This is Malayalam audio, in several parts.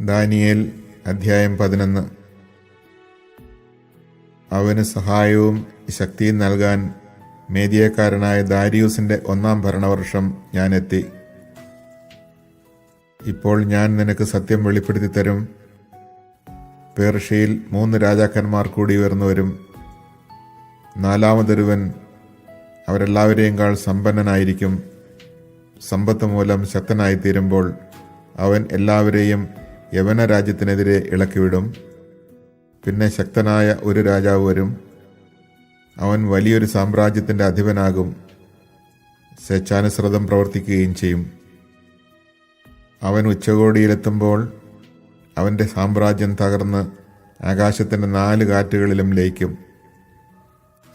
ദാനിയേൽ അധ്യായം 11. അവന് സഹായവും ശക്തിയും നൽകാൻ മേദിയക്കാരനായ ദാരിയൂസിൻ്റെ 1-ാം ഭരണവർഷം ഞാൻ എത്തി. ഇപ്പോൾ ഞാൻ നിനക്ക് സത്യം വെളിപ്പെടുത്തി തരും. പേർഷ്യയിൽ 3 രാജാക്കന്മാർ കൂടി ഉയർന്നു വരും. 4-മതൊരുവൻ അവരെല്ലാവരെയും സമ്പന്നനായിരിക്കും. സമ്പത്ത് മൂലം ശക്തനായിത്തീരുമ്പോൾ അവൻ എല്ലാവരെയും യവന രാജ്യത്തിനെതിരെ ഇളക്കിവിടും. പിന്നെ ശക്തനായ ഒരു രാജാവ് വരും. അവൻ വലിയൊരു സാമ്രാജ്യത്തിൻ്റെ അധിപനാകും. സ്വേച്ഛാനുസൃതം പ്രവർത്തിക്കുകയും ചെയ്യും. അവൻ ഉച്ചകോടിയിലെത്തുമ്പോൾ അവൻ്റെ സാമ്രാജ്യം തകർന്ന് ആകാശത്തിൻ്റെ 4 കാറ്റുകളിലും ലയിക്കും.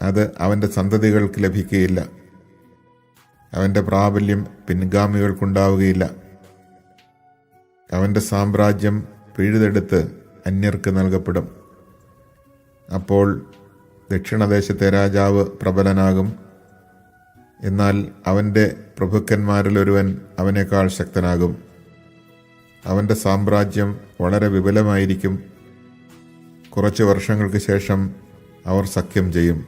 അത് അവൻ്റെ സന്തതികൾക്ക് ലഭിക്കുകയില്ല. അവൻ്റെ പ്രാബല്യം പിൻഗാമികൾക്കുണ്ടാവുകയില്ല. അവൻ്റെ സാമ്രാജ്യം പിഴുതെടുത്ത് അന്യർക്ക് നൽകപ്പെടും. അപ്പോൾ ദക്ഷിണദേശത്തെ രാജാവ് പ്രബലനാകും. എന്നാൽ അവൻ്റെ പ്രഭുക്കന്മാരിലൊരുവൻ അവനേക്കാൾ ശക്തനാകും. അവൻ്റെ സാമ്രാജ്യം വളരെ വിപുലമായിരിക്കും. കുറച്ച് വർഷങ്ങൾക്ക് ശേഷം അവർ സഖ്യം ചെയ്യും.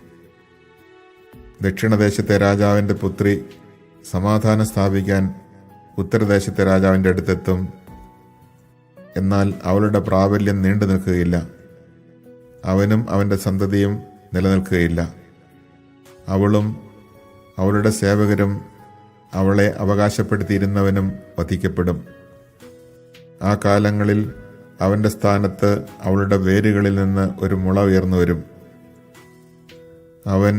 ദക്ഷിണദേശത്തെ രാജാവിൻ്റെ പുത്രി സമാധാനം സ്ഥാപിക്കാൻ ഉത്തരദേശത്തെ രാജാവിൻ്റെ അടുത്തെത്തും. എന്നാൽ അവളുടെ പ്രാബല്യം നീണ്ടു നിൽക്കുകയില്ല. അവനും അവൻ്റെ സന്തതിയും നിലനിൽക്കുകയില്ല. അവളും അവളുടെ സേവകരും അവളെ അവകാശപ്പെടുത്തിയിരുന്നവനും വധിക്കപ്പെടും. ആ കാലങ്ങളിൽ അവൻ്റെ സ്ഥാനത്ത് അവളുടെ വേരുകളിൽ നിന്ന് ഒരു മുള ഉയർന്നു വരും. അവൻ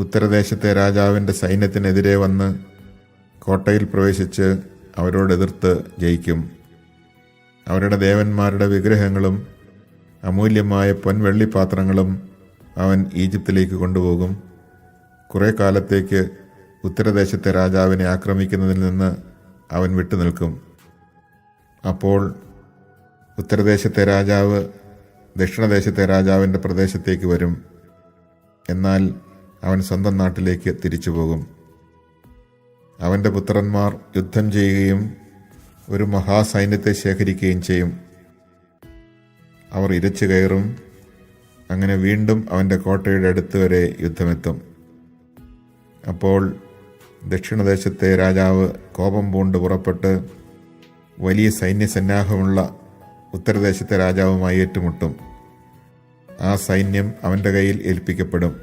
ഉത്തരദേശത്തെ രാജാവിൻ്റെ സൈന്യത്തിനെതിരെ വന്ന് കോട്ടയിൽ പ്രവേശിച്ച് അവരോട് എതിർത്ത് ജയിക്കും. അവരുടെ ദേവന്മാരുടെ വിഗ്രഹങ്ങളും അമൂല്യമായ പൊൻവെള്ളിപ്പാത്രങ്ങളും അവൻ ഈജിപ്തിലേക്ക് കൊണ്ടുപോകും. കുറേ കാലത്തേക്ക് ഉത്തരദേശത്തെ രാജാവിനെ ആക്രമിക്കുന്നതിൽ നിന്ന് അവൻ വിട്ടുനിൽക്കും. അപ്പോൾ ഉത്തരദേശത്തെ രാജാവ് ദക്ഷിണദേശത്തെ രാജാവിൻ്റെ പ്രദേശത്തേക്ക് വരും. എന്നാൽ അവൻ സ്വന്തം നാട്ടിലേക്ക് തിരിച്ചു പോകും. അവൻ്റെ പുത്രന്മാർ യുദ്ധം ചെയ്യുകയും ഒരു മഹാസൈന്യത്തെ ശേഖരിക്കുകയും ചെയ്യും. അവർ ഇരച്ചു കയറും. അങ്ങനെ വീണ്ടും അവൻ്റെ കോട്ടയുടെ അടുത്ത് വരെ യുദ്ധമെത്തും. അപ്പോൾ ദക്ഷിണദേശത്തെ രാജാവ് കോപം പൂണ്ട് പുറപ്പെട്ട് വലിയ സൈന്യസന്നാഹമുള്ള ഉത്തരദേശത്തെ രാജാവുമായി ഏറ്റുമുട്ടും. ആ സൈന്യം അവൻ്റെ കയ്യിൽ ഏൽപ്പിക്കപ്പെടും.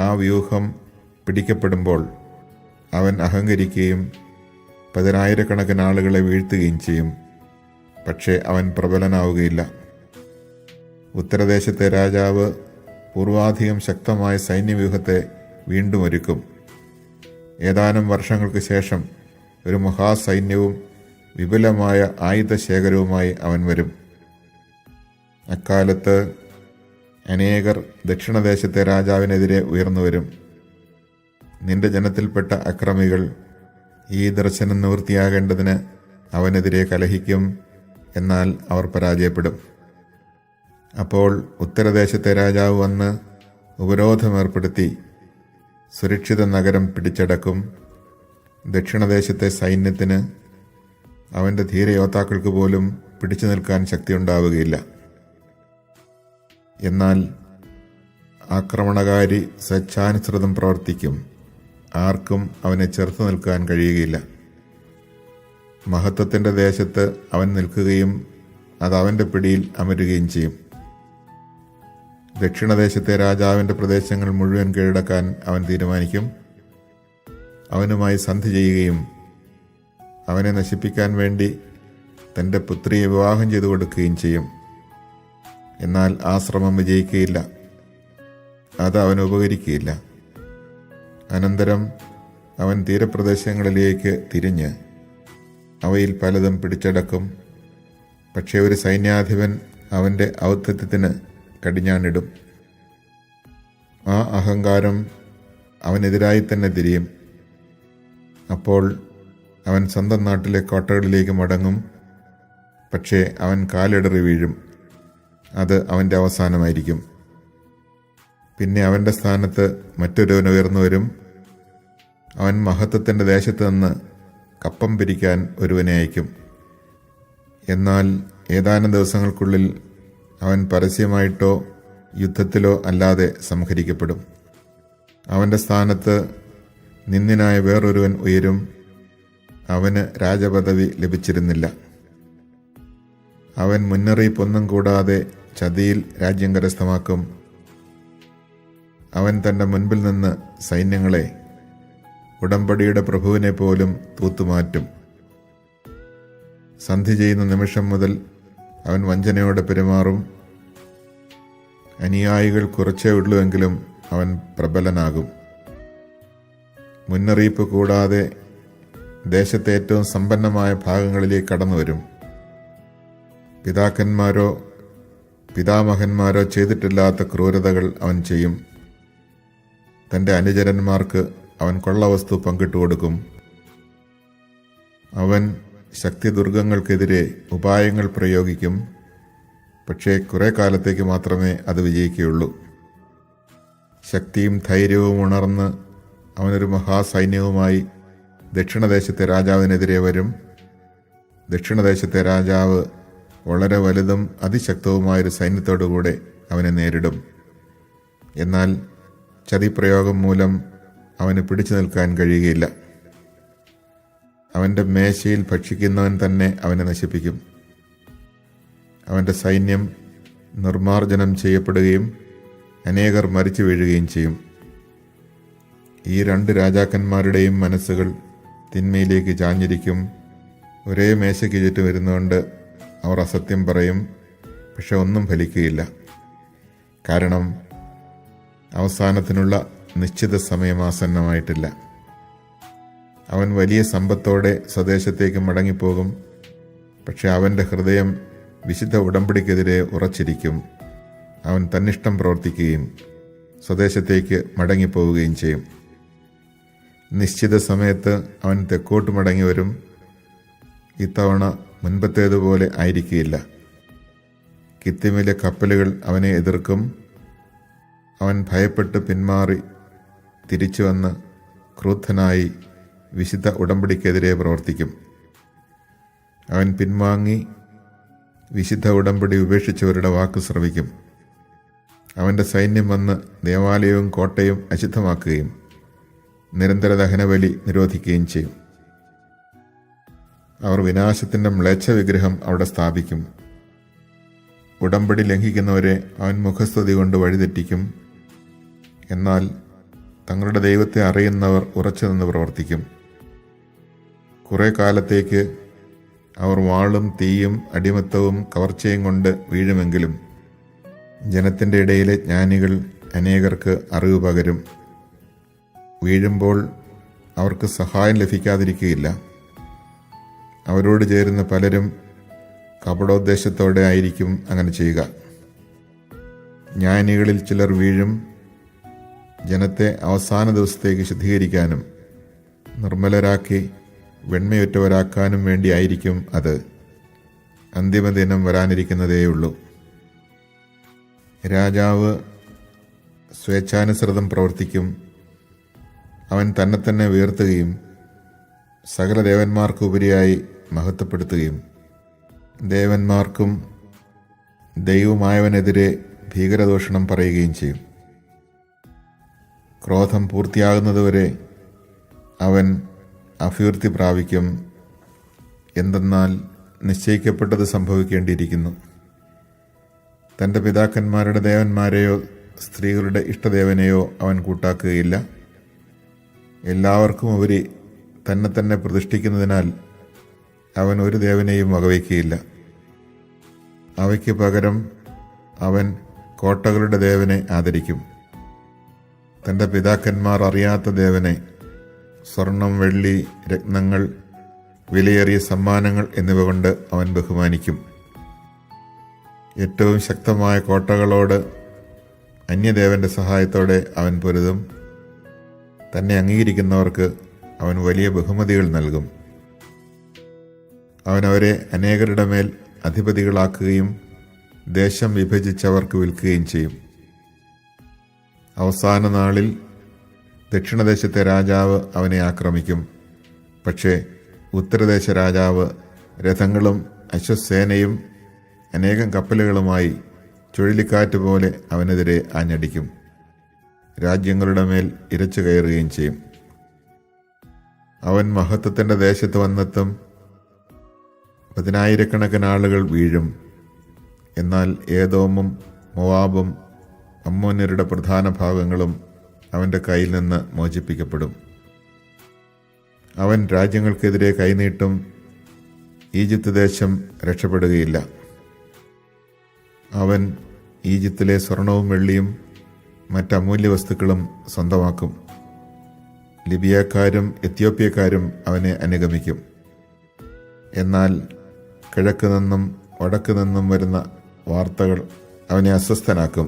ആ വ്യൂഹം പിടിക്കപ്പെടുമ്പോൾ അവൻ അഹങ്കരിക്കുകയും 10,000-കണക്കിന് ആളുകളെ വീഴ്ത്തുകയും ചെയ്യും. പക്ഷേ അവൻ പ്രബലനാവുകയില്ല. ഉത്തരദേശത്തെ രാജാവ് പൂർവാധികം ശക്തമായ സൈന്യവ്യൂഹത്തെ വീണ്ടും ഒരുക്കും. ഏതാനും വർഷങ്ങൾക്ക് ശേഷം ഒരു മഹാസൈന്യവും വിപുലമായ ആയുധശേഖരവുമായി അവൻ വരും. അക്കാലത്ത് അനേകർ ദക്ഷിണദേശത്തെ രാജാവിനെതിരെ ഉയർന്നു വരും. നിന്റെ ജനത്തിൽപ്പെട്ട അക്രമികൾ ഈ ദർശനം നിവൃത്തിയാകേണ്ടതിന് അവനെതിരെ കലഹിക്കും. എന്നാൽ അവർ പരാജയപ്പെടും. അപ്പോൾ ഉത്തരദേശത്തെ രാജാവ് വന്ന് ഉപരോധമേർപ്പെടുത്തി സുരക്ഷിത നഗരം പിടിച്ചടക്കും. ദക്ഷിണദേശത്തെ സൈന്യത്തിന് അവൻ്റെ ധീരയോദ്ധാക്കൾക്ക് പോലും പിടിച്ചു നിൽക്കാൻ ശക്തിയുണ്ടാവുകയില്ല. എന്നാൽ ആക്രമണകാരി സ്വേച്ഛാനുസൃതം പ്രവർത്തിക്കും. ആർക്കും അവനെ ചെറുത്തു നിൽക്കാൻ കഴിയുകയില്ല. മഹത്വത്തിൻ്റെ ദേശത്ത് അവൻ നിൽക്കുകയും അത് അവൻ്റെ പിടിയിൽ അമരുകയും ചെയ്യും. ദക്ഷിണദേശത്തെ രാജാവിൻ്റെ പ്രദേശങ്ങൾ മുഴുവൻ കീഴടക്കാൻ അവൻ തീരുമാനിക്കും. അവനുമായി സന്ധി ചെയ്യുകയും അവനെ നശിപ്പിക്കാൻ വേണ്ടി തൻ്റെ പുത്രിയെ വിവാഹം ചെയ്തു കൊടുക്കുകയും ചെയ്യും. എന്നാൽ ആ ശ്രമം വിജയിക്കുകയില്ല. അത് അവന് ഉപകരിക്കുകയില്ല. അനന്തരം അവൻ തീരപ്രദേശങ്ങളിലേക്ക് തിരിഞ്ഞ് അവയിൽ പലതും പിടിച്ചടക്കും. പക്ഷേ ഒരു സൈന്യാധിപൻ അവൻ്റെ ഔദ്ധത്യത്തിന് കടിഞ്ഞാണിടും. ആ അഹങ്കാരം അവനെതിരായി തന്നെ തിരിയും. അപ്പോൾ അവൻ സ്വന്തം നാട്ടിലെ കോട്ടകളിലേക്ക് മടങ്ങും. പക്ഷേ അവൻ കാലിടറി വീഴും. അത് അവൻ്റെ അവസാനമായിരിക്കും. പിന്നെ അവൻ്റെ സ്ഥാനത്ത് മറ്റൊരുവൻ ഉയർന്നു വരും. അവൻ മഹത്വത്തിൻ്റെ ദേശത്ത് നിന്ന് കപ്പം പിരിക്കാൻ ഒരുവനെ അയക്കും. എന്നാൽ ഏതാനും ദിവസങ്ങൾക്കുള്ളിൽ അവൻ പരസ്യമായിട്ടോ യുദ്ധത്തിലോ അല്ലാതെ സംഹരിക്കപ്പെടും. അവൻ്റെ സ്ഥാനത്ത് നിന്ദ്യനായ വേറൊരുവൻ ഉയരും. അവന് രാജപദവി ലഭിച്ചിരുന്നില്ല. അവൻ മുന്നറിയിപ്പൊന്നും കൂടാതെ ചതിയിൽ രാജ്യം കരസ്ഥമാക്കും. അവൻ തൻ്റെ മുൻപിൽ നിന്ന് സൈന്യങ്ങളെ, ഉടമ്പടിയുടെ പ്രഭുവിനെ പോലും തൂത്തുമാറ്റും. സന്ധി ചെയ്യുന്ന നിമിഷം മുതൽ അവൻ വഞ്ചനയോടെ പെരുമാറും. അനുയായികൾ കുറച്ചേ ഉള്ളുവെങ്കിലും അവൻ പ്രബലനാകും. മുന്നറിയിപ്പ് കൂടാതെ ദേശത്തെ ഏറ്റവും സമ്പന്നമായ ഭാഗങ്ങളിലേക്ക് കടന്നുവരും. പിതാമഹന്മാരോ ചെയ്തിട്ടില്ലാത്ത ക്രൂരതകൾ അവൻ ചെയ്യും. തൻ്റെ അനുചരന്മാർക്ക് അവൻ കൊള്ളവസ്തു പങ്കിട്ടുകൊടുക്കും. അവൻ ശക്തിദുർഗങ്ങൾക്കെതിരെ ഉപായങ്ങൾ പ്രയോഗിക്കും. പക്ഷേ കുറെ കാലത്തേക്ക് മാത്രമേ അത് വിജയിക്കുകയുള്ളൂ. ശക്തിയും ധൈര്യവും ഉണർന്ന് അവനൊരു മഹാസൈന്യവുമായി ദക്ഷിണദേശത്തെ രാജാവിനെതിരെ വരും. ദക്ഷിണദേശത്തെ രാജാവ് വളരെ വലുതും അതിശക്തവുമായൊരു സൈന്യത്തോടുകൂടെ അവനെ നേരിടും. എന്നാൽ ചതിപ്രയോഗം മൂലം അവന് പിടിച്ചു നിൽക്കാൻ കഴിയുകയില്ല. അവൻ്റെ മേശയിൽ ഭക്ഷിക്കുന്നവൻ തന്നെ അവനെ നശിപ്പിക്കും. അവൻ്റെ സൈന്യം നിർമ്മാർജ്ജനം ചെയ്യപ്പെടുകയും അനേകർ മരിച്ചു വീഴുകയും ചെയ്യും. ഈ രണ്ട് രാജാക്കന്മാരുടെയും മനസ്സുകൾ തിന്മയിലേക്ക് ചാഞ്ഞിരിക്കും. ഒരേ മേശയ്ക്ക് ചുറ്റും വരുന്നുകൊണ്ട് അവർ അസത്യം പറയും, പക്ഷെ ഒന്നും ഫലിക്കുകയില്ല. കാരണം അവസാനത്തിനുള്ള നിശ്ചിത സമയം ആസന്നമായിട്ടില്ല. അവൻ വലിയ സമ്പത്തോടെ സ്വദേശത്തേക്ക് മടങ്ങിപ്പോകും. പക്ഷെ അവൻ്റെ ഹൃദയം വിശുദ്ധ ഉടമ്പടിക്കെതിരെ ഉറച്ചിരിക്കും. അവൻ തന്നിഷ്ടം പ്രവർത്തിക്കുകയും സ്വദേശത്തേക്ക് മടങ്ങിപ്പോവുകയും ചെയ്യും. നിശ്ചിത സമയത്ത് അവൻ തെക്കോട്ട് മടങ്ങി വരും. ഇത്തവണ മുൻപത്തേതുപോലെ ആയിരിക്കുകയില്ല. കിത്തിമിലെ കപ്പലുകൾ അവനെ എതിർക്കും. അവൻ ഭയപ്പെട്ട് പിന്മാറി തിരിച്ചു വന്ന് ക്രുദ്ധനായി വിശുദ്ധ ഉടമ്പടിക്കെതിരെ പ്രവർത്തിക്കും. അവൻ പിൻവാങ്ങി വിശുദ്ധ ഉടമ്പടി ഉപേക്ഷിച്ചവരുടെ വാക്ക് ശ്രവിക്കും. അവൻ്റെ സൈന്യം വന്ന് ദേവാലയവും കോട്ടയും അശുദ്ധമാക്കുകയും നിരന്തര ദഹനബലി നിരോധിക്കുകയും ചെയ്യും. അവർ വിനാശത്തിൻ്റെ മ്ലേച്ഛ വിഗ്രഹം അവിടെ സ്ഥാപിക്കും. ഉടമ്പടി ലംഘിക്കുന്നവരെ അവൻ മുഖസ്തുതി കൊണ്ട് വഴിതെറ്റിക്കും. എന്നാൽ തങ്ങളുടെ ദൈവത്തെ അറിയുന്നവർ ഉറച്ചു നിന്ന് പ്രവർത്തിക്കും. കുറെ കാലത്തേക്ക് അവർ വാളും തീയും അടിമത്തവും കവർച്ചയും കൊണ്ട് വീഴുമെങ്കിലും ജനത്തിൻ്റെ ഇടയിലെ ജ്ഞാനികൾ അനേകർക്ക് അറിവ് പകരും. വീഴുമ്പോൾ അവർക്ക് സഹായം ലഭിക്കാതിരിക്കുകയില്ല. അവരോട് ചേരുന്ന പലരും കപടോദ്ദേശത്തോടെ ആയിരിക്കും അങ്ങനെ ചെയ്യുക. ജ്ഞാനികളിൽ ചിലർ വീഴും. ജനത്തെ അവസാന ദിവസത്തേക്ക് ശുദ്ധീകരിക്കാനും നിർമ്മലരാക്കി വെണ്മയൊറ്റവരാക്കാനും വേണ്ടിയായിരിക്കും അത്. അന്തിമദിനം വരാനിരിക്കുന്നതേയുള്ളൂ. രാജാവ് സ്വേച്ഛാനുസൃതം പ്രവർത്തിക്കും. അവൻ തന്നെ ഉയർത്തുകയും സകല ദേവന്മാർക്കുപരിയായി മഹത്വപ്പെടുത്തുകയും ദേവന്മാർക്കും ദൈവമായവനെതിരെ ഭീകരദൂഷണം പറയുകയും ചെയ്യും. ക്രോധം പൂർത്തിയാകുന്നതുവരെ അവൻ അഭിവൃദ്ധി പ്രാപിക്കും. എന്തെന്നാൽ നിശ്ചയിക്കപ്പെട്ടത് സംഭവിക്കേണ്ടിയിരിക്കുന്നു. തൻ്റെ പിതാക്കന്മാരുടെ ദേവന്മാരെയോ സ്ത്രീകളുടെ ഇഷ്ടദേവനെയോ അവൻ കൂട്ടാക്കുകയില്ല. എല്ലാവർക്കും ഉപരി തന്നെ പ്രതിഷ്ഠിക്കുന്നതിനാൽ അവൻ ഒരു ദേവനെയും വകവയ്ക്കുകയില്ല. അവയ്ക്ക് പകരം അവൻ കോട്ടകളുടെ ദേവനെ ആദരിക്കും. തൻ്റെ പിതാക്കന്മാർ അറിയാത്ത ദേവനെ, സ്വർണം, വെള്ളി, രത്നങ്ങൾ, വിലയേറിയ സമ്മാനങ്ങൾ എന്നിവ കൊണ്ട് അവൻ ബഹുമാനിക്കും. ഏറ്റവും ശക്തമായ കോട്ടകളോട് അന്യദേവന്റെ സഹായത്തോടെ അവൻ പൊരുതും. തന്നെ അംഗീകരിക്കുന്നവർക്ക് അവൻ വലിയ ബഹുമതികൾ നൽകും. അവൻ അവരെ അനേകരുടെ മേൽ അധിപതികളാക്കുകയും ദേശം വിഭജിച്ചവർക്ക് വിൽക്കുകയും ചെയ്യും. അവസാന നാളിൽ ദക്ഷിണദേശത്തെ രാജാവ് അവനെ ആക്രമിക്കും. പക്ഷേ ഉത്തരദേശ രാജാവ് രഥങ്ങളും അശ്വസേനയും അനേകം കപ്പലുകളുമായി ചുഴലിക്കാറ്റ് പോലെ അവനെതിരെ ആഞ്ഞടിക്കും. രാജ്യങ്ങളുടെ മേൽ ഇരച്ചു കയറുകയും ചെയ്യും. അവൻ മഹത്വത്തിൻ്റെ ദേശത്ത് വന്നെത്തും. 10,000-കണക്കിന് ആളുകൾ വീഴും. എന്നാൽ ഏദോമും മോവാബും അമ്മോന്യരുടെ പ്രധാന ഭാഗങ്ങളും അവൻ്റെ കയ്യിൽ നിന്ന് മോചിപ്പിക്കപ്പെടും. അവൻ രാജ്യങ്ങൾക്കെതിരെ കൈനീട്ടും. ഈജിപ്ത് ദേശം രക്ഷപ്പെടുകയില്ല. അവൻ ഈജിപ്തിലെ സ്വർണവും വെള്ളിയും മറ്റമൂല്യ വസ്തുക്കളും സ്വന്തമാക്കും. ലിബിയക്കാരും എത്യോപ്യക്കാരും അവനെ അനുഗമിക്കും. എന്നാൽ കിഴക്ക് നിന്നും വടക്ക് നിന്നും വരുന്ന വാർത്തകൾ അവനെ അസ്വസ്ഥനാക്കും.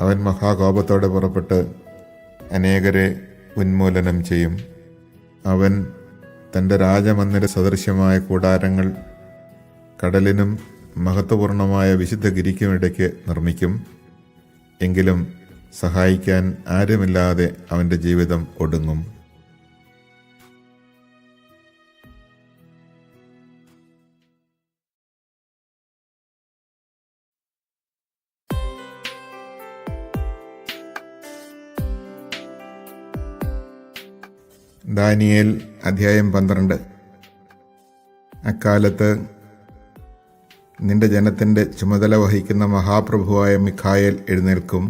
അവൻ മഹാകോപത്തോടെ പുറപ്പെട്ട് അനേകരെ ഉന്മൂലനം ചെയ്യും. അവൻ തൻ്റെ രാജമന്ദിര സദൃശ്യമായ കൂടാരങ്ങൾ കടലിനും മഹത്വപൂർണമായ വിശുദ്ധഗിരിക്കുമിടയ്ക്ക് നിർമ്മിക്കും. എങ്കിലും സഹായിക്കാൻ ആരുമില്ലാതെ അവൻ്റെ ജീവിതം ഒടുങ്ങും. ദാനിയേൽ അധ്യായം 12. അക്കാലത്ത് നിന്റെ ജനത്തിൻ്റെ ചുമതല വഹിക്കുന്ന മഹാപ്രഭുവായ മിഖായേൽ എഴുന്നേൽക്കും.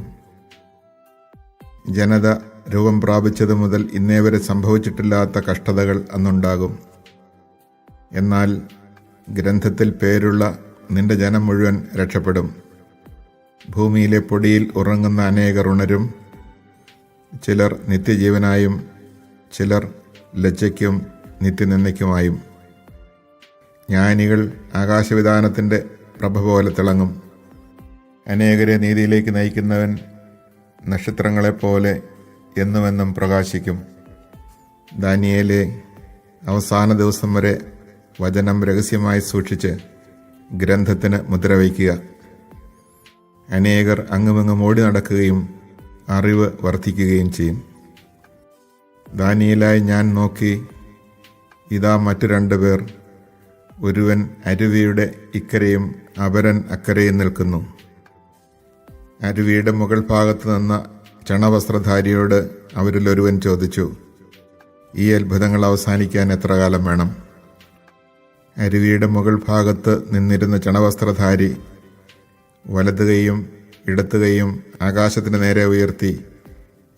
ജനത രൂപം പ്രാപിച്ചതു മുതൽ ഇന്നേ വരെ സംഭവിച്ചിട്ടില്ലാത്ത കഷ്ടതകൾ അന്നുണ്ടാകും. എന്നാൽ ഗ്രന്ഥത്തിൽ പേരുള്ള നിന്റെ ജനം മുഴുവൻ രക്ഷപ്പെടും. ഭൂമിയിലെ പൊടിയിൽ ഉറങ്ങുന്ന അനേകർ ഉണരും. ചിലർ നിത്യജീവനായും ചിലർ ലജ്ജയ്ക്കും നിത്യനിന്ദയ്ക്കുമായും. ജ്ഞാനികൾ ആകാശവിധാനത്തിൻ്റെ പ്രഭ പോലെ തിളങ്ങും. അനേകരെ നീതിയിലേക്ക് നയിക്കുന്നവൻ നക്ഷത്രങ്ങളെപ്പോലെ എന്നുമെന്നും പ്രകാശിക്കും. ദാനിയേലേ, അവസാന ദിവസം വരെ വചനം രഹസ്യമായി സൂക്ഷിച്ച് ഗ്രന്ഥത്തിന് മുദ്ര വയ്ക്കുക. അനേകർ അങ്ങുമിങ്ങും ഓടി നടക്കുകയും അറിവ് വർദ്ധിക്കുകയും ചെയ്യും. ദാനിയേലായി ഞാൻ നോക്കി, ഇതാ മറ്റു 2 പേർ, ഒരുവൻ അരുവിയുടെ ഇക്കരയും അപരൻ അക്കരയും നിൽക്കുന്നു. അരുവിയുടെ മുകൾ ഭാഗത്ത് നിന്ന ചണവസ്ത്രധാരിയോട് അവരിലൊരുവൻ ചോദിച്ചു, ഈ അത്ഭുതങ്ങൾ അവസാനിക്കാൻ എത്ര കാലം വേണം? അരുവിയുടെ മുകൾ ഭാഗത്ത് നിന്നിരുന്ന ചണവസ്ത്രധാരി വലതുകൈയും ഇടത്തുകൈയും ആകാശത്തിന് നേരെ ഉയർത്തി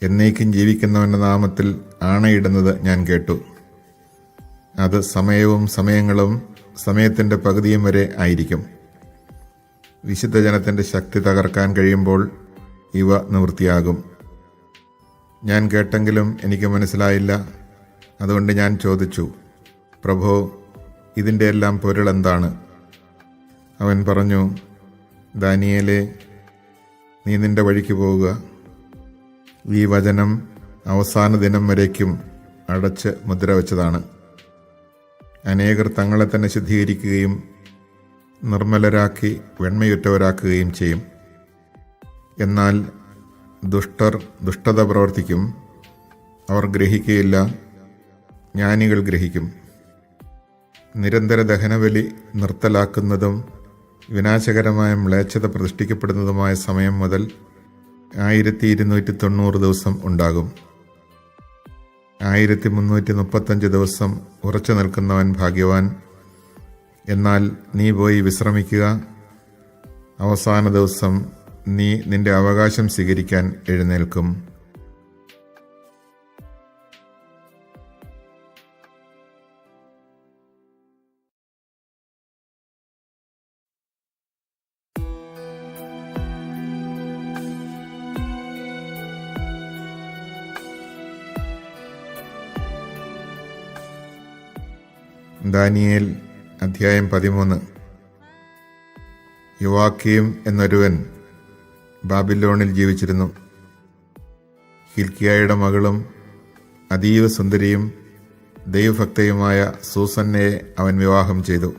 എന്നേക്കും ജീവിക്കുന്നവൻ്റെ നാമത്തിൽ ആണയിടുന്നത് ഞാൻ കേട്ടു. അത് സമയവും സമയങ്ങളും സമയത്തിൻ്റെ പകുതിയും വരെ ആയിരിക്കും. വിശുദ്ധ ജനത്തിൻ്റെ ശക്തി തകർക്കാൻ കഴിയുമ്പോൾ ഇവ നിവൃത്തിയാകും. ഞാൻ കേട്ടെങ്കിലും എനിക്ക് മനസ്സിലായില്ല. അതുകൊണ്ട് ഞാൻ ചോദിച്ചു, പ്രഭോ, ഇതിൻ്റെ എല്ലാം പൊരുളെന്താണ്? അവൻ പറഞ്ഞു, ദാനിയേലേ, നീ നിന്റെ വഴിക്ക് പോവുക. ഈ വചനം അവസാന ദിനം വരേക്കും അടച്ച് മുദ്ര വച്ചതാണ്. അനേകർ തങ്ങളെ തന്നെ ശുദ്ധീകരിക്കുകയും നിർമ്മലരാക്കി വെണ്മയുറ്റവരാക്കുകയും ചെയ്യും. എന്നാൽ ദുഷ്ടർ ദുഷ്ടത പ്രവർത്തിക്കും. അവർ ഗ്രഹിക്കുകയില്ല, ജ്ഞാനികൾ ഗ്രഹിക്കും. നിരന്തര ദഹനബലി നിർത്തലാക്കുന്നതും വിനാശകരമായ മ്ലേച്ഛത പ്രതിഷ്ഠിക്കപ്പെടുന്നതുമായ സമയം മുതൽ 1290 ദിവസം ഉണ്ടാകും. 1335 ദിവസം ഉറച്ചു നിൽക്കുന്നവൻ ഭാഗ്യവാൻ. എന്നാൽ നീ പോയി വിശ്രമിക്കുക. അവസാന ദിവസം നീ നിന്റെ അവകാശം സ്വീകരിക്കാൻ എഴുന്നേൽക്കും. ദാനിയേൽ അധ്യായം 13. യോവാക്കീം എന്നൊരുവൻ ബാബിലോണിൽ ജീവിച്ചിരുന്നു. ഹിൽക്കിയായുടെ മകളും അതീവ സുന്ദരിയും ദൈവഭക്തയുമായ സൂസന്നയെ അവൻ വിവാഹം ചെയ്തു.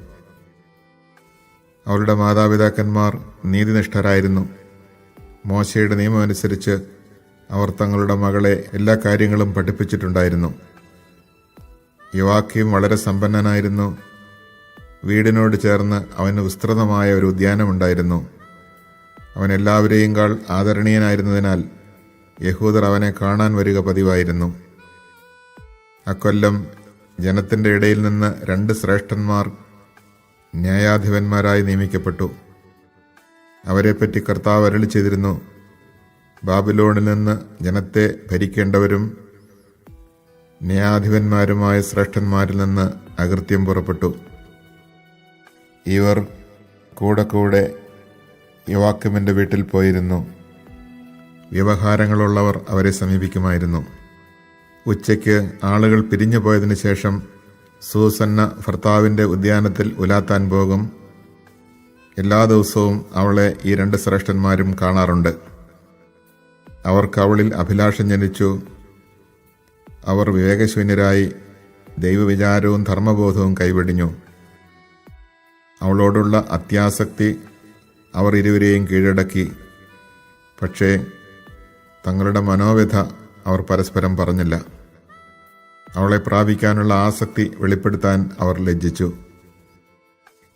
അവളുടെ മാതാപിതാക്കന്മാർ നീതിനിഷ്ഠരായിരുന്നു. മോശയുടെ നിയമമനുസരിച്ച് അവർ തങ്ങളുടെ മകളെ എല്ലാ കാര്യങ്ങളും പഠിപ്പിച്ചിട്ടുണ്ടായിരുന്നു. യോവാക്കീം വളരെ സമ്പന്നനായിരുന്നു. വീടിനോട് ചേർന്ന് അവന് വിസ്തൃതമായ ഒരു ഉദ്യാനമുണ്ടായിരുന്നു. അവൻ എല്ലാവരെയും കാൾ ആദരണീയനായിരുന്നതിനാൽ യഹൂദർ അവനെ കാണാൻ വരിക പതിവായിരുന്നു. അക്കൊല്ലം ജനത്തിൻ്റെ ഇടയിൽ നിന്ന് 2 ശ്രേഷ്ഠന്മാർ ന്യായാധിപന്മാരായി നിയമിക്കപ്പെട്ടു. അവരെപ്പറ്റി കർത്താവ് അരുളി ചെയ്തിരുന്നു, ബാബിലോണിൽ നിന്ന് ജനത്തെ ഭരിക്കേണ്ടവരും ന്യായാധിപന്മാരുമായ ശ്രേഷ്ഠന്മാരിൽ നിന്ന് അകൃത്യം പുറപ്പെട്ടു. ഇവർ കൂടെ കൂടെ യോവാക്കിമിൻ്റെ വീട്ടിൽ പോയിരുന്നു. വ്യവഹാരങ്ങളുള്ളവർ അവരെ സമീപിക്കുമായിരുന്നു. ഉച്ചയ്ക്ക് ആളുകൾ പിരിഞ്ഞു പോയതിനു ശേഷം സൂസന്ന ഭർത്താവിൻ്റെ ഉദ്യാനത്തിൽ ഉലാത്താൻ പോകും. എല്ലാ ദിവസവും അവളെ ഈ 2 ശ്രേഷ്ഠന്മാരും കാണാറുണ്ട്. അവർക്ക് അവളിൽ അഭിലാഷം ജനിച്ചു. അവർ വിവേകശൂന്യരായി ദൈവവിചാരവും ധർമ്മബോധവും കൈവെടിഞ്ഞു. അവളോടുള്ള അത്യാസക്തി അവർ ഇരുവരെയും കീഴടക്കി. പക്ഷേ തങ്ങളുടെ മനോവ്യഥ അവർ പരസ്പരം പറഞ്ഞില്ല. അവളെ പ്രാപിക്കാനുള്ള ആസക്തി വെളിപ്പെടുത്താൻ അവർ ലജ്ജിച്ചു.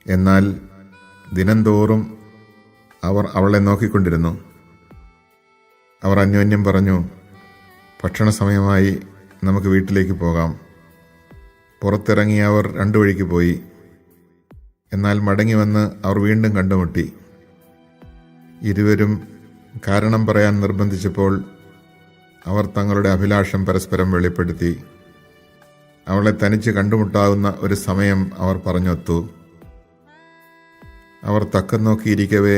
എന്നാൽ ദിനംതോറും അവർ അവളെ നോക്കിക്കൊണ്ടിരുന്നു. അവർ അന്യോന്യം പറഞ്ഞു, ഭക്ഷണ സമയമായി, നമുക്ക് വീട്ടിലേക്ക് പോകാം. പുറത്തിറങ്ങി അവർ 2 വഴിക്ക് പോയി. എന്നാൽ മടങ്ങി വന്ന് അവർ വീണ്ടും കണ്ടുമുട്ടി. ഇരുവരും കാരണം പറയാൻ നിർബന്ധിച്ചപ്പോൾ അവർ തങ്ങളുടെ അഭിലാഷം പരസ്പരം വെളിപ്പെടുത്തി. അവളെ തനിച്ച് കണ്ടുമുട്ടാവുന്ന ഒരു സമയം അവർ പറഞ്ഞൊത്തു. അവർ തക്കം നോക്കിയിരിക്കവേ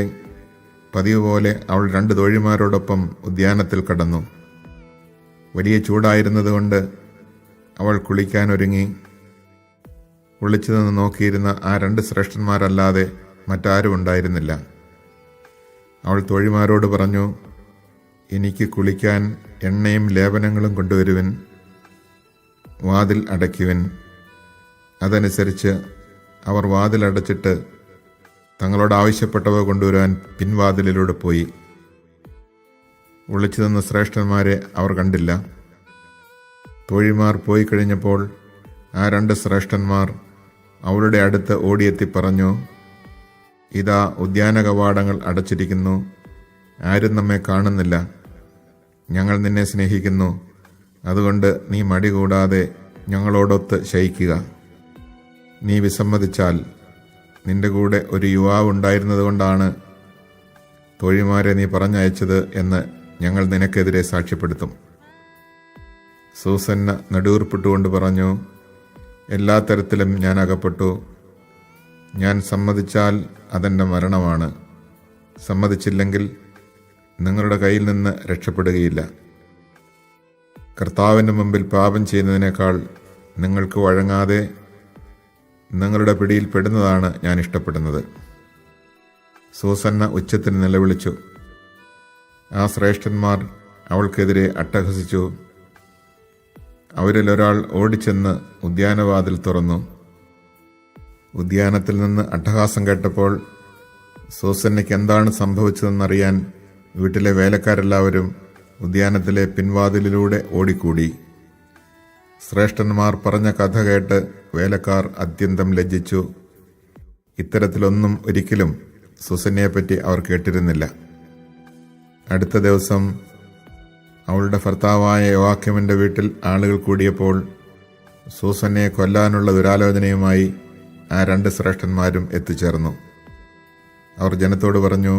പതിവ് പോലെ അവൾ 2 തോഴിമാരോടൊപ്പം ഉദ്യാനത്തിൽ കടന്നു. വലിയ ചൂടായിരുന്നതുകൊണ്ട് അവൾ കുളിക്കാനൊരുങ്ങി. ഒളിച്ചു നിന്ന് നോക്കിയിരുന്ന ആ 2 ശ്രേഷ്ഠന്മാരല്ലാതെ മറ്റാരും ഉണ്ടായിരുന്നില്ല. അവൾ തോഴിമാരോട് പറഞ്ഞു, എനിക്ക് കുളിക്കാൻ എണ്ണയും ലേപനങ്ങളും കൊണ്ടുവരുവിൻ, വാതിൽ അടയ്ക്കുവിൻ. അതനുസരിച്ച് അവർ വാതിലടച്ചിട്ട് തങ്ങളോട് ആവശ്യപ്പെട്ടവ കൊണ്ടുവരാൻ പിൻവാതിലിലൂടെ പോയി. ഒളിച്ചു നിന്ന ശ്രേഷ്ഠന്മാരെ അവർ കണ്ടില്ല. തോഴിമാർ പോയി കഴിഞ്ഞപ്പോൾ ആ 2 ശ്രേഷ്ഠന്മാർ അവളുടെ അടുത്ത് ഓടിയെത്തി പറഞ്ഞു, ഇതാ ഉദ്യാന കവാടങ്ങൾ അടച്ചിരിക്കുന്നു, ആരും നമ്മെ കാണുന്നില്ല. ഞങ്ങൾ നിന്നെ സ്നേഹിക്കുന്നു, അതുകൊണ്ട് നീ മടി കൂടാതെ ഞങ്ങളോടൊത്ത് ശയിക്കുക. നീ വിസമ്മതിച്ചാൽ നിന്റെ കൂടെ ഒരു യുവാവ് ഉണ്ടായിരുന്നതുകൊണ്ടാണ് തോഴിമാരെ നീ പറഞ്ഞയച്ചത് എന്ന് ഞങ്ങൾ നിനക്കെതിരെ സാക്ഷ്യപ്പെടുത്തും. സൂസന്ന നെടുവീർപ്പിട്ടുകൊണ്ട് പറഞ്ഞു, എല്ലാ തരത്തിലും ഞാൻ അകപ്പെട്ടു. ഞാൻ സമ്മതിച്ചാൽ അതെൻ്റെ മരണമാണ്. സമ്മതിച്ചില്ലെങ്കിൽ നിങ്ങളുടെ കയ്യിൽ നിന്ന് രക്ഷപ്പെടുകയില്ല. കർത്താവിൻ്റെ മുമ്പിൽ പാപം ചെയ്യുന്നതിനേക്കാൾ നിങ്ങൾക്ക് വഴങ്ങാതെ നിങ്ങളുടെ പിടിയിൽ പെടുന്നതാണ് ഞാൻ ഇഷ്ടപ്പെടുന്നത്. സൂസന്ന ഉച്ചത്തിൽ നിലവിളിച്ചു. ആ ശ്രേഷ്ഠന്മാർ അവൾക്കെതിരെ അട്ടഹസിച്ചു. അവരിലൊരാൾ ഓടിച്ചെന്ന് ഉദ്യാനവാതിൽ തുറന്നു. ഉദ്യാനത്തിൽ നിന്ന് അട്ടഹാസം കേട്ടപ്പോൾ സൂസന്നയ്ക്ക് എന്താണ് സംഭവിച്ചതെന്നറിയാൻ വീട്ടിലെ വേലക്കാരെല്ലാവരും ഉദ്യാനത്തിലെ പിൻവാതിലിലൂടെ ഓടിക്കൂടി. ശ്രേഷ്ഠന്മാർ പറഞ്ഞ കഥ കേട്ട് വേലക്കാർ അത്യന്തം ലജ്ജിച്ചു. ഇത്തരത്തിലൊന്നും ഒരിക്കലും സൂസന്നയെപ്പറ്റി അവർ കേട്ടിരുന്നില്ല. അടുത്ത ദിവസം അവളുടെ ഭർത്താവായ യോവാക്കിമിൻ്റെ വീട്ടിൽ ആളുകൾ കൂടിയപ്പോൾ സൂസന്നയെ കൊല്ലാനുള്ള ദുരാലോചനയുമായി ആ 2 ശ്രേഷ്ഠന്മാരും എത്തിച്ചേർന്നു. അവർ ജനത്തോട് പറഞ്ഞു,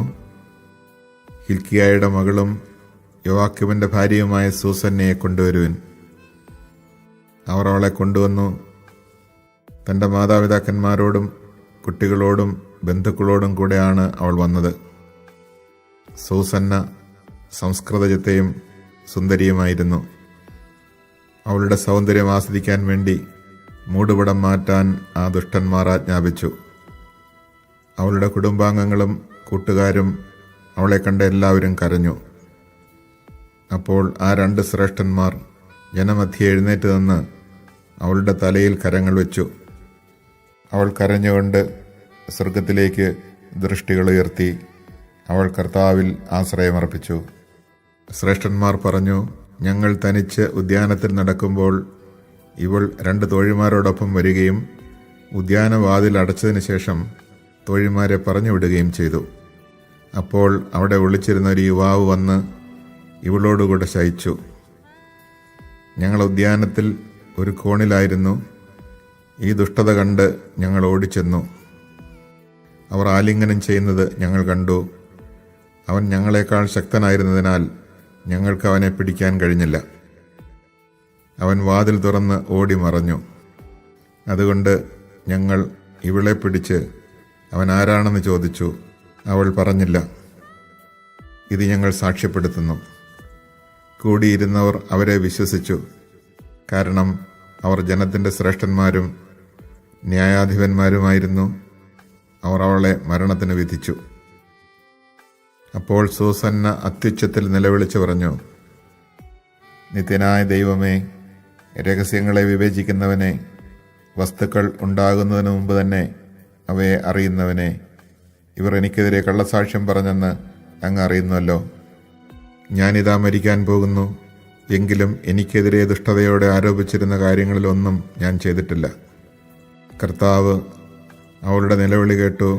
ഹിൽക്കിയായുടെ മകളും യോവാക്കിമിൻ്റെ ഭാര്യയുമായ സൂസന്നയെ കൊണ്ടുവരുവിൻ. അവർ അവളെ കൊണ്ടുവന്നു. തൻ്റെ മാതാപിതാക്കന്മാരോടും കുട്ടികളോടും ബന്ധുക്കളോടും കൂടെയാണ് അവൾ വന്നത്. സൂസന്ന സംസ്കൃതജത്തെയും സുന്ദരിയുമായിരുന്നു. അവളുടെ സൗന്ദര്യം ആസ്വദിക്കാൻ വേണ്ടി മൂടുപടം മാറ്റാൻ ആ ദുഷ്ടന്മാർ ആജ്ഞാപിച്ചു. അവളുടെ കുടുംബാംഗങ്ങളും കൂട്ടുകാരും അവളെ കണ്ട എല്ലാവരും കരഞ്ഞു. അപ്പോൾ ആ 2 ശ്രേഷ്ഠന്മാർ ജനമധ്യേ എഴുന്നേറ്റ് നിന്ന് അവളുടെ തലയിൽ കരങ്ങൾ വെച്ചു. അവൾ കരഞ്ഞുകൊണ്ട് സ്വർഗത്തിലേക്ക് ദൃഷ്ടികളുയർത്തി അവൾ കർത്താവിൽ ആശ്രയമർപ്പിച്ചു. ശ്രേഷ്ഠന്മാർ പറഞ്ഞു, ഞങ്ങൾ തനിച്ച് ഉദ്യാനത്തിൽ നടക്കുമ്പോൾ ഇവൾ 2 തോഴിമാരോടൊപ്പം വരികയും ഉദ്യാനവാതിൽ അടച്ചതിന് ശേഷം തോഴിമാരെ പറഞ്ഞു വിടുകയും ചെയ്തു. അപ്പോൾ അവിടെ ഒളിച്ചിരുന്ന ഒരു യുവാവ് വന്ന് ഇവളോടുകൂടെ ശയിച്ചു. ഞങ്ങൾ ഉദ്യാനത്തിൽ ഒരു കോണിലായിരുന്നു. ഈ ദുഷ്ടത കണ്ട് ഞങ്ങൾ ഓടിച്ചെന്നു. അവർ ആലിംഗനം ചെയ്യുന്നത് ഞങ്ങൾ കണ്ടു. അവൻ ഞങ്ങളെക്കാൾ ശക്തനായിരുന്നതിനാൽ ഞങ്ങൾക്ക് അവനെ പിടിക്കാൻ കഴിഞ്ഞില്ല. അവൻ വാതിൽ തുറന്ന് ഓടി മറഞ്ഞു. അതുകൊണ്ട് ഞങ്ങൾ ഇവളെ പിടിച്ച് അവൻ ആരാണെന്ന് ചോദിച്ചു. അവൾ പറഞ്ഞില്ല. ഇത് ഞങ്ങൾ സാക്ഷ്യപ്പെടുത്തുന്നു. കൂടിയിരുന്നവർ അവരെ വിശ്വസിച്ചു. കാരണം അവർ ജനത്തിൻ്റെ ശ്രേഷ്ഠന്മാരും ന്യായാധിപന്മാരുമായിരുന്നു. അവർ അവളെ മരണത്തിന് വിധിച്ചു. അപ്പോൾ സൂസന്ന അത്യുച്ചത്തിൽ നിലവിളിച്ചു പറഞ്ഞു, നിത്യനായ ദൈവമേ, രഹസ്യങ്ങളെ വിവേചിക്കുന്നവനെ, വസ്തുക്കൾ ഉണ്ടാകുന്നതിന് മുമ്പ് തന്നെ അവയെ അറിയുന്നവനെ, ഇവർ എനിക്കെതിരെ കള്ളസാക്ഷ്യം പറഞ്ഞെന്ന് അങ്ങ് അറിയുന്നുവല്ലോ. ഞാനിതാ മരിക്കാൻ പോകുന്നു. എങ്കിലും എനിക്കെതിരെ ദുഷ്ടതയോടെ ആരോപിച്ചിരുന്ന കാര്യങ്ങളിലൊന്നും ഞാൻ ചെയ്തിട്ടില്ല. കർത്താവ് അവളുടെ നിലവിളി കേട്ടു.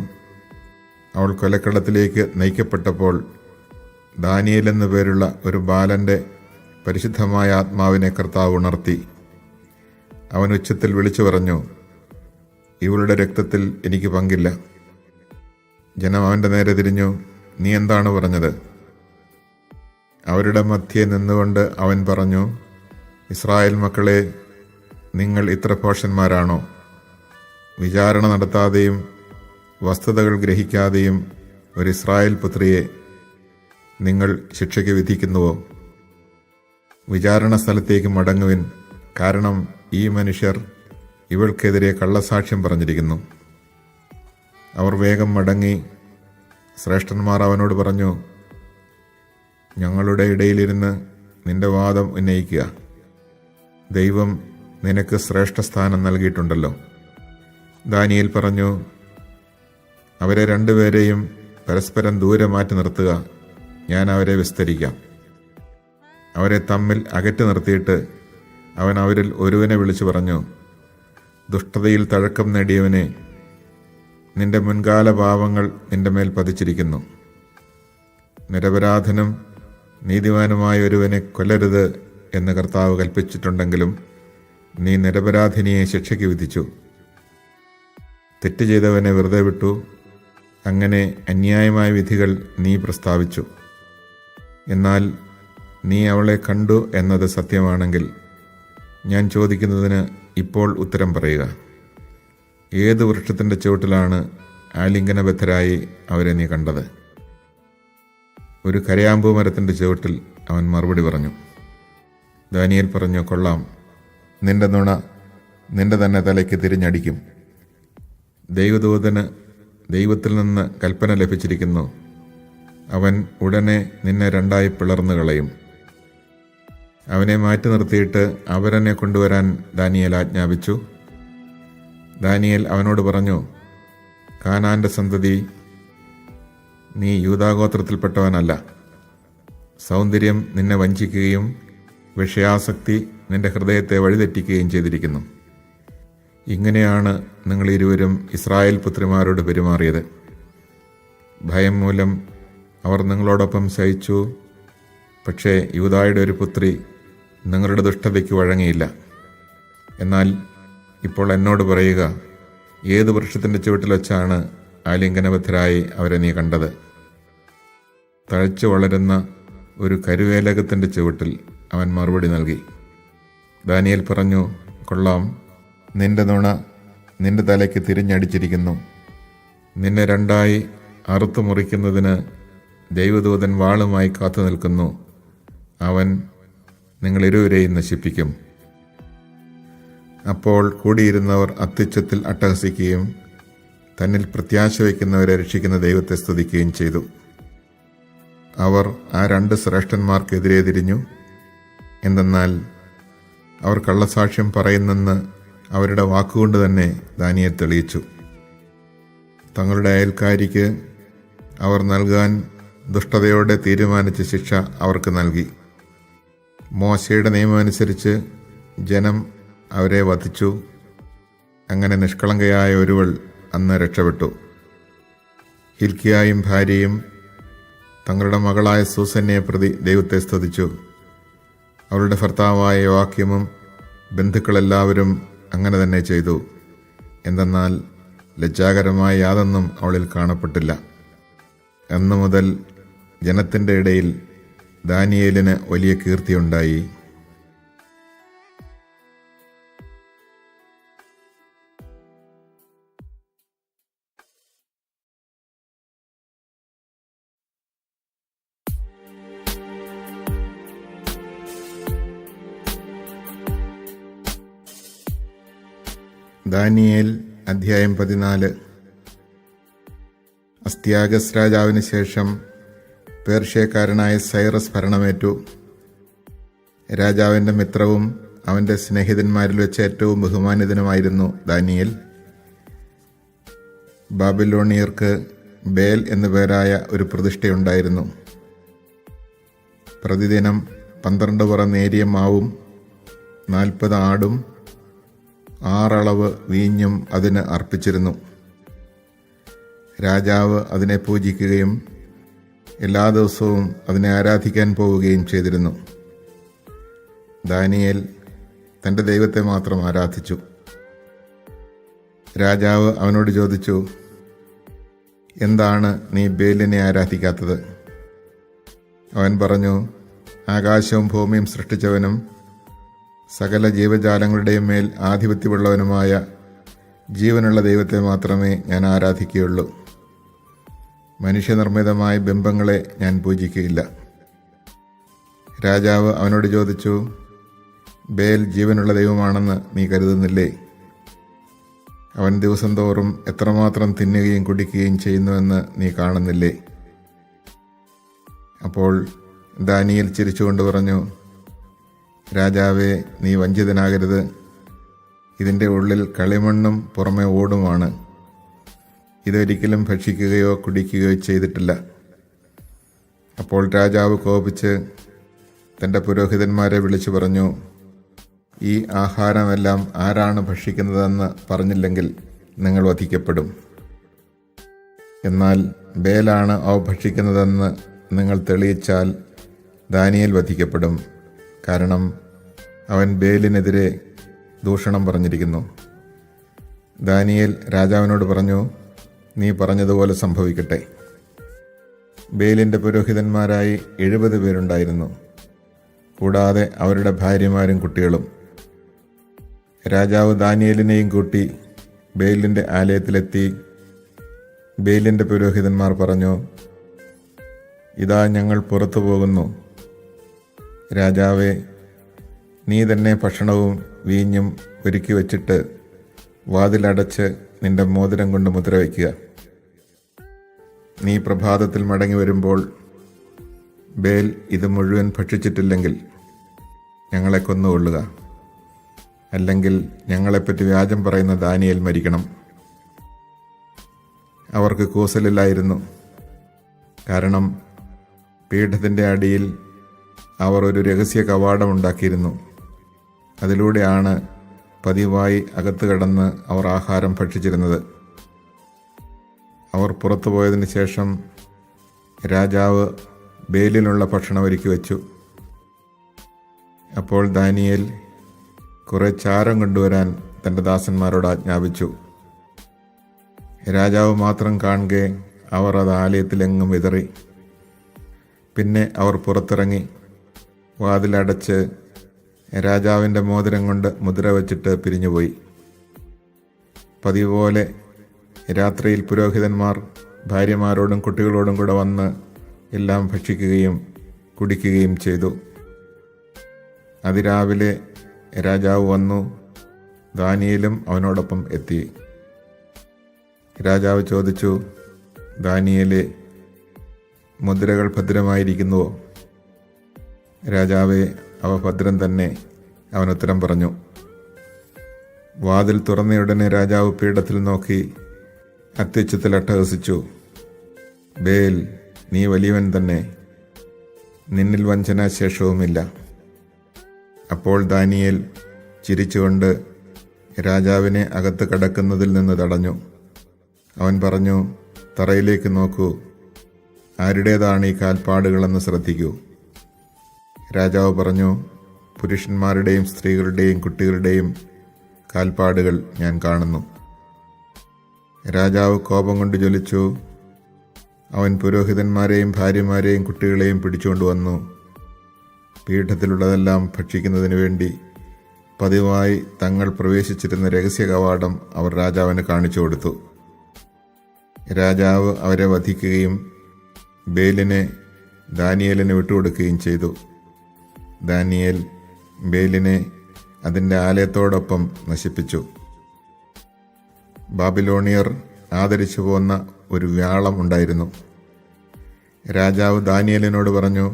അവൾ കൊലക്കളത്തിലേക്ക് നയിക്കപ്പെട്ടപ്പോൾ ദാനിയേൽ എന്നു പേരുള്ള ഒരു ബാലൻ്റെ പരിശുദ്ധമായ ആത്മാവിനെ കർത്താവ് ഉണർത്തി. അവൻ ഉച്ചത്തിൽ വിളിച്ചു പറഞ്ഞു, ഇവളുടെ രക്തത്തിൽ എനിക്ക് പങ്കില്ല. ജനം അവൻ്റെ നേരെ തിരിഞ്ഞു. നീ എന്താണ് പറഞ്ഞത്? അവരുടെ മധ്യേ നിന്നുകൊണ്ട് അവൻ പറഞ്ഞു, ഇസ്രായേൽ മക്കളെ, നിങ്ങൾ ഇത്ര ഭോഷന്മാരാണോ? വിചാരണ നടത്താതെയും വസ്തുതകൾ ഗ്രഹിക്കാതെയും ഒരു ഇസ്രായേൽ പുത്രിയെ നിങ്ങൾ ശിക്ഷയ്ക്ക് വിധിക്കുന്നുവോ? വിചാരണ സ്ഥലത്തേക്ക് മടങ്ങുവിൻ. കാരണം ഈ മനുഷ്യർ ഇവൾക്കെതിരെ കള്ളസാക്ഷ്യം പറഞ്ഞിരിക്കുന്നു. അവർ വേഗം മടങ്ങി. ശ്രേഷ്ഠന്മാർ അവനോട് പറഞ്ഞു, ഞങ്ങളുടെ ഇടയിലിരുന്ന് നിന്റെ വാദം ഉന്നയിക്കുക. ദൈവം നിനക്ക് ശ്രേഷ്ഠസ്ഥാനം നൽകിയിട്ടുണ്ടല്ലോ. ദാനിയേൽ പറഞ്ഞു, അവരെ രണ്ടുപേരെയും പരസ്പരം ദൂരെ മാറ്റി നിർത്തുക. ഞാൻ അവരെ വിസ്തരിക്കാം. അവരെ തമ്മിൽ അകറ്റി നിർത്തിയിട്ട് അവൻ അവരിൽ ഒരുവനെ വിളിച്ചു പറഞ്ഞു, ദുഷ്ടതയിൽ തഴക്കം നേടിയവനെ, നിന്റെ മുൻകാല പാപങ്ങൾ നിന്റെ മേൽ പതിച്ചിരിക്കുന്നു. നിരപരാധനും നീതിമാനുമായ ഒരുവനെ കൊല്ലരുത് എന്ന് കർത്താവ് കൽപ്പിച്ചിട്ടുണ്ടെങ്കിലും നീ നിരപരാധിനിയെ ശിക്ഷയ്ക്ക് വിധിച്ചു. തെറ്റ് ചെയ്തവനെ വെറുതെ വിട്ടു. അങ്ങനെ അന്യായമായ വിധികൾ നീ പ്രസ്താവിച്ചു. എന്നാൽ നീ അവളെ കണ്ടു എന്നത് സത്യമാണെങ്കിൽ ഞാൻ ചോദിക്കുന്നതിന് ഇപ്പോൾ ഉത്തരം പറയുക. ഏത് വൃക്ഷത്തിൻ്റെ ചുവട്ടിലാണ് ആലിംഗനബദ്ധരായി അവരെ നീ കണ്ടത്? ഒരു കരയാമ്പൂ മരത്തിൻ്റെ ചുവട്ടിൽ അവൻ മറുപടി പറഞ്ഞു. ദാനിയേൽ പറഞ്ഞു, കൊള്ളാം. നിന്റെ നുണ നിന്റെ തന്നെ തലയ്ക്ക് തിരിഞ്ഞടിക്കും. ദൈവദൂതന് ദൈവത്തിൽ നിന്ന് കൽപ്പന ലഭിച്ചിരിക്കുന്നു. അവൻ ഉടനെ നിന്നെ രണ്ടായി പിളർന്നു കളയും. അവനെ മാറ്റി നിർത്തിയിട്ട് അവരെന്നെ കൊണ്ടുവരാൻ ദാനിയേൽ ആജ്ഞാപിച്ചു. ദാനിയേൽ അവനോട് പറഞ്ഞു, കാനാന്റെ സന്തതി, നീ യൂദാഗോത്രത്തിൽപ്പെട്ടവനല്ല. സൗന്ദര്യം നിന്നെ വഞ്ചിക്കുകയും വിഷയാസക്തി നിന്റെ ഹൃദയത്തെ വഴിതെറ്റിക്കുകയും ചെയ്തിരിക്കുന്നു. ഇങ്ങനെയാണ് നിങ്ങൾ ഇരുവരും ഇസ്രായേൽ പുത്രിമാരോട് പെരുമാറിയത്. ഭയം മൂലം അവർ നിങ്ങളോടൊപ്പം ശയിച്ചു. പക്ഷേ യൂദായുടെ ഒരു പുത്രി നിങ്ങളുടെ ദുഷ്ടതയ്ക്ക് വഴങ്ങിയില്ല. എന്നാൽ ഇപ്പോൾ എന്നോട് പറയുക, ഏത് വൃക്ഷത്തിൻ്റെ ചുവട്ടിൽ വച്ചാണ് ആലിംഗനബദ്ധരായി അവരെ നീ കണ്ടത്? തഴച്ചു വളരുന്ന ഒരു കരുവേലകത്തിൻ്റെ ചുവട്ടിൽ അവൻ മറുപടി നൽകി. ദാനിയേൽ പറഞ്ഞു, കൊള്ളാം. നിന്റെ നുണ നിന്റെ തലയ്ക്ക് തിരിഞ്ഞടിച്ചിരിക്കുന്നു. നിന്നെ രണ്ടായി അറുത്തു മുറിക്കുന്നതിന് ദൈവദൂതൻ വാളുമായി കാത്തു നിൽക്കുന്നു. അവൻ നിങ്ങളിരുവരെയും നശിപ്പിക്കും. അപ്പോൾ കൂടിയിരുന്നവർ അത്യുച്ചത്തിൽ അട്ടഹസിക്കുകയും തന്നിൽ പ്രത്യാശ വയ്ക്കുന്നവരെ രക്ഷിക്കുന്ന ദൈവത്തെ സ്തുതിക്കുകയും ചെയ്തു. അവർ ആ രണ്ട് ശ്രേഷ്ഠന്മാർക്കെതിരെ തിരിഞ്ഞു. എന്തെന്നാൽ അവർ കള്ളസാക്ഷ്യം പറയുന്നെന്ന് അവരുടെ വാക്കുകൊണ്ട് തന്നെ ദാനിയേൽ തെളിയിച്ചു. തങ്ങളുടെ അയൽക്കാരിക്ക് അവർ നൽകാൻ ദുഷ്ടതയോടെ തീരുമാനിച്ച ശിക്ഷ അവർക്ക് നൽകി. മോശയുടെ നിയമമനുസരിച്ച് ജനം അവരെ വധിച്ചു. അങ്ങനെ നിഷ്കളങ്കയായ ഒരുവൾ അന്ന് രക്ഷപ്പെട്ടു. ഹിൽക്കിയായും ഭാര്യയും തങ്ങളുടെ മകളായ സൂസന്നെ പ്രതി ദൈവത്തെ സ്തുതിച്ചു. അവളുടെ ഭർത്താവായ യോവാക്യമും ബന്ധുക്കളെല്ലാവരും അങ്ങനെ തന്നെ ചെയ്തു. എന്തെന്നാൽ ലജ്ജാകരമായ യാതൊന്നും അവളിൽ കാണപ്പെട്ടില്ല. അന്നു മുതൽ ജനത്തിൻ്റെ ഇടയിൽ ദാനിയേലിന് വലിയ കീർത്തിയുണ്ടായി. ദാനിയേൽ അധ്യായം 14. അസ്ത്യാഗസ് രാജാവിന് ശേഷം പേർഷ്യക്കാരനായ സൈറസ് ഭരണമേറ്റു. രാജാവിൻ്റെ മിത്രവും അവൻ്റെ സ്നേഹിതന്മാരിൽ വെച്ച് ഏറ്റവും ബഹുമാനിതനുമായിരുന്നു ദാനിയേൽ. ബാബിലോണിയർക്ക് ബേൽ എന്നു പേരായ ഒരു പ്രതിഷ്ഠയുണ്ടായിരുന്നു. പ്രതിദിനം 12 പറ നേരിയ മാവും 40 ആടും 6 അളവ് വീഞ്ഞും അതിന് അർപ്പിച്ചിരുന്നു. രാജാവ് അതിനെ പൂജിക്കുകയും എല്ലാ ദിവസവും അതിനെ ആരാധിക്കാൻ പോവുകയും ചെയ്തിരുന്നു. ദാനിയേൽ തൻ്റെ ദൈവത്തെ മാത്രം ആരാധിച്ചു. രാജാവ് അവനോട് ചോദിച്ചു, എന്താണ് നീ ബേലിനെ ആരാധിക്കാത്തത്? അവൻ പറഞ്ഞു, ആകാശവും ഭൂമിയും സൃഷ്ടിച്ചവനും സകല ജീവജാലങ്ങളുടെയും മേൽ ആധിപത്യമുള്ളവനുമായ ജീവനുള്ള ദൈവത്തെ മാത്രമേ ഞാൻ ആരാധിക്കുകയുള്ളൂ. മനുഷ്യനിർമ്മിതമായ ബിംബങ്ങളെ ഞാൻ പൂജിക്കുകയില്ല. രാജാവ് അവനോട് ചോദിച്ചു, ബേൽ ജീവനുള്ള ദൈവമാണെന്ന് നീ കരുതുന്നില്ലേ? അവൻ ദിവസം തോറും എത്രമാത്രം തിന്നുകയും കുടിക്കുകയും ചെയ്യുന്നുവെന്ന് നീ കാണുന്നില്ലേ? അപ്പോൾ ദാനിയേൽ ചിരിച്ചുകൊണ്ട് പറഞ്ഞു, രാജാവേ, നീ വഞ്ചിതനാകരുത്. ഇതിൻ്റെ ഉള്ളിൽ കളിമണ്ണും പുറമെ ഓടുമാണ്. ഇതൊരിക്കലും ഭക്ഷിക്കുകയോ കുടിക്കുകയോ ചെയ്തിട്ടില്ല. അപ്പോൾ രാജാവ് കോപിച്ച് തൻ്റെ പുരോഹിതന്മാരെ വിളിച്ചു പറഞ്ഞു, ഈ ആഹാരമെല്ലാം ആരാണ് ഭക്ഷിക്കുന്നതെന്ന് പറഞ്ഞില്ലെങ്കിൽ നിങ്ങൾ വധിക്കപ്പെടും. എന്നാൽ ബേലാണ് അവ ഭക്ഷിക്കുന്നതെന്ന് നിങ്ങൾ തെളിയിച്ചാൽ ദാനിയേൽ വധിക്കപ്പെടും. കാരണം അവൻ ബേലിനെതിരെ ദൂഷണം പറഞ്ഞിരിക്കുന്നു. ദാനിയേൽ രാജാവിനോട് പറഞ്ഞു, നീ പറഞ്ഞതുപോലെ സംഭവിക്കട്ടെ. ബേലിൻ്റെ പുരോഹിതന്മാരായി 70 പേരുണ്ടായിരുന്നു, കൂടാതെ അവരുടെ ഭാര്യമാരും കുട്ടികളും. രാജാവ് ദാനിയേലിനെയും കൂട്ടി ബേലിൻ്റെ ആലയത്തിലെത്തി. ബേലിൻ്റെ പുരോഹിതന്മാർ പറഞ്ഞു, ഇതാ ഞങ്ങൾ പുറത്തു പോകുന്നു. രാജാവേ, നീ തന്നെ ഭക്ഷണവും വീഞ്ഞും ഒരുക്കി വച്ചിട്ട് വാതിലടച്ച് നിന്റെ മോതിരം കൊണ്ട് മുദ്ര വയ്ക്കുക. നീ പ്രഭാതത്തിൽ മടങ്ങി വരുമ്പോൾ ബേൽ ഇത് മുഴുവൻ ഭക്ഷിച്ചിട്ടില്ലെങ്കിൽ ഞങ്ങളെ കൊന്നുകൊള്ളുക. അല്ലെങ്കിൽ ഞങ്ങളെപ്പറ്റി വ്യാജം പറയുന്ന ദാനിയേൽ മരിക്കണം. അവർക്ക് കൂസലില്ലായിരുന്നു. കാരണം പീഠത്തിൻ്റെ അടിയിൽ അവർ ഒരു രഹസ്യ കവാടമുണ്ടാക്കിയിരുന്നു. അതിലൂടെയാണ് പതിവായി അകത്ത് കടന്ന് അവർ ആഹാരം ഭക്ഷിച്ചിരുന്നത്. അവർ പുറത്തു പോയതിന് ശേഷം രാജാവ് ബേലിനുള്ള ഭക്ഷണം ഒരുക്കി വച്ചു. അപ്പോൾ ദാനിയേൽ കുറെ ചാരം കൊണ്ടുവരാൻ തൻ്റെ ദാസന്മാരോട് ആജ്ഞാപിച്ചു. രാജാവ് മാത്രം കാണുകെ അവർ അത് ആലയത്തിലെങ്ങും വിതറി. പിന്നെ അവർ പുറത്തിറങ്ങി വാതിലടച്ച് രാജാവിൻ്റെ മോതിരം കൊണ്ട് മുദ്ര വച്ചിട്ട് പിരിഞ്ഞുപോയി. പതിവ് പോലെ രാത്രിയിൽ പുരോഹിതന്മാർ ഭാര്യമാരോടും കുട്ടികളോടും കൂടെ വന്ന് എല്ലാം ഭക്ഷിക്കുകയും കുടിക്കുകയും ചെയ്തു. അതിരാവിലെ രാജാവ് വന്നു. ദാനിയേലും അവനോടൊപ്പം എത്തി. രാജാവ് ചോദിച്ചു, ദാനിയേലേ, മുദ്രകൾ ഭദ്രമായിരിക്കുന്നുവോ? രാജാവേ, അവ ഭദ്രം തന്നെ, അവൻ ഉത്തരം പറഞ്ഞു. വാതിൽ തുറന്നയുടനെ രാജാവ് പീഠത്തിൽ നോക്കി അത്യുച്ചത്തിൽ അട്ടഹസിച്ചു, ബേൽ, നീ വലിയവൻ തന്നെ, നിന്നിൽ വഞ്ചനാശേഷവുമില്ല. അപ്പോൾ ദാനിയേൽ ചിരിച്ചുകൊണ്ട് രാജാവിനെ അകത്ത് കടക്കുന്നതിൽ നിന്ന് തടഞ്ഞു. അവൻ പറഞ്ഞു, തറയിലേക്ക് നോക്കൂ, ആരുടേതാണ് ഈ കാൽപ്പാടുകളെന്ന് ശ്രദ്ധിക്കൂ. രാജാവ് പറഞ്ഞു, പുരുഷന്മാരുടെയും സ്ത്രീകളുടെയും കുട്ടികളുടെയും കാൽപ്പാടുകൾ ഞാൻ കാണുന്നു. രാജാവ് കോപം കൊണ്ട് ജ്വലിച്ചു. അവൻ പുരോഹിതന്മാരെയും ഭാര്യമാരെയും കുട്ടികളെയും പിടിച്ചുകൊണ്ടുവന്നു. പീഠത്തിലുള്ളതെല്ലാം ഭക്ഷിക്കുന്നതിനു വേണ്ടി പതിവായി തങ്ങൾ പ്രവേശിച്ചിരുന്ന രഹസ്യ കവാടം അവർ രാജാവിന് കാണിച്ചു കൊടുത്തു. രാജാവ് അവരെ വധിക്കുകയും ബേലിനെ ദാനിയേലിന് വിട്ടുകൊടുക്കുകയും ചെയ്തു. ദാനിയേൽ ബേലിനെ അതിൻ്റെ ആലയത്തോടൊപ്പം നശിപ്പിച്ചു. ബാബിലോണിയർ ആദരിച്ചു പോന്ന ഒരു വ്യാളം ഉണ്ടായിരുന്നു. രാജാവ് ദാനിയേലിനോട് പറഞ്ഞു,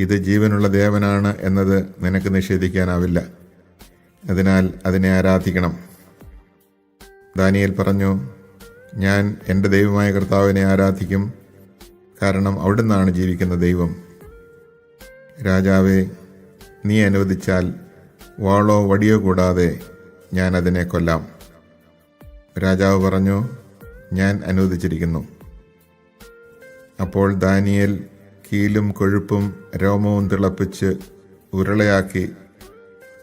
ഇത് ജീവനുള്ള ദേവനാണ് എന്നത് നിനക്ക് നിഷേധിക്കാനാവില്ല, അതിനാൽ അതിനെ ആരാധിക്കണം. ദാനിയേൽ പറഞ്ഞു, ഞാൻ എൻ്റെ ദൈവമായ കർത്താവിനെ ആരാധിക്കും, കാരണം അവിടുന്നാണ് ജീവിക്കുന്ന ദൈവം. രാജാവേ, നീ അനുവദിച്ചാൽ വാളോ വടിയോ കൂടാതെ ഞാൻ അതിനെ കൊല്ലാം. രാജാവ് പറഞ്ഞു, ഞാൻ അനുവദിച്ചിരിക്കുന്നു. അപ്പോൾ ദാനിയേൽ കീലും കൊഴുപ്പും രോമവും തിളപ്പിച്ച് ഉരുളയാക്കി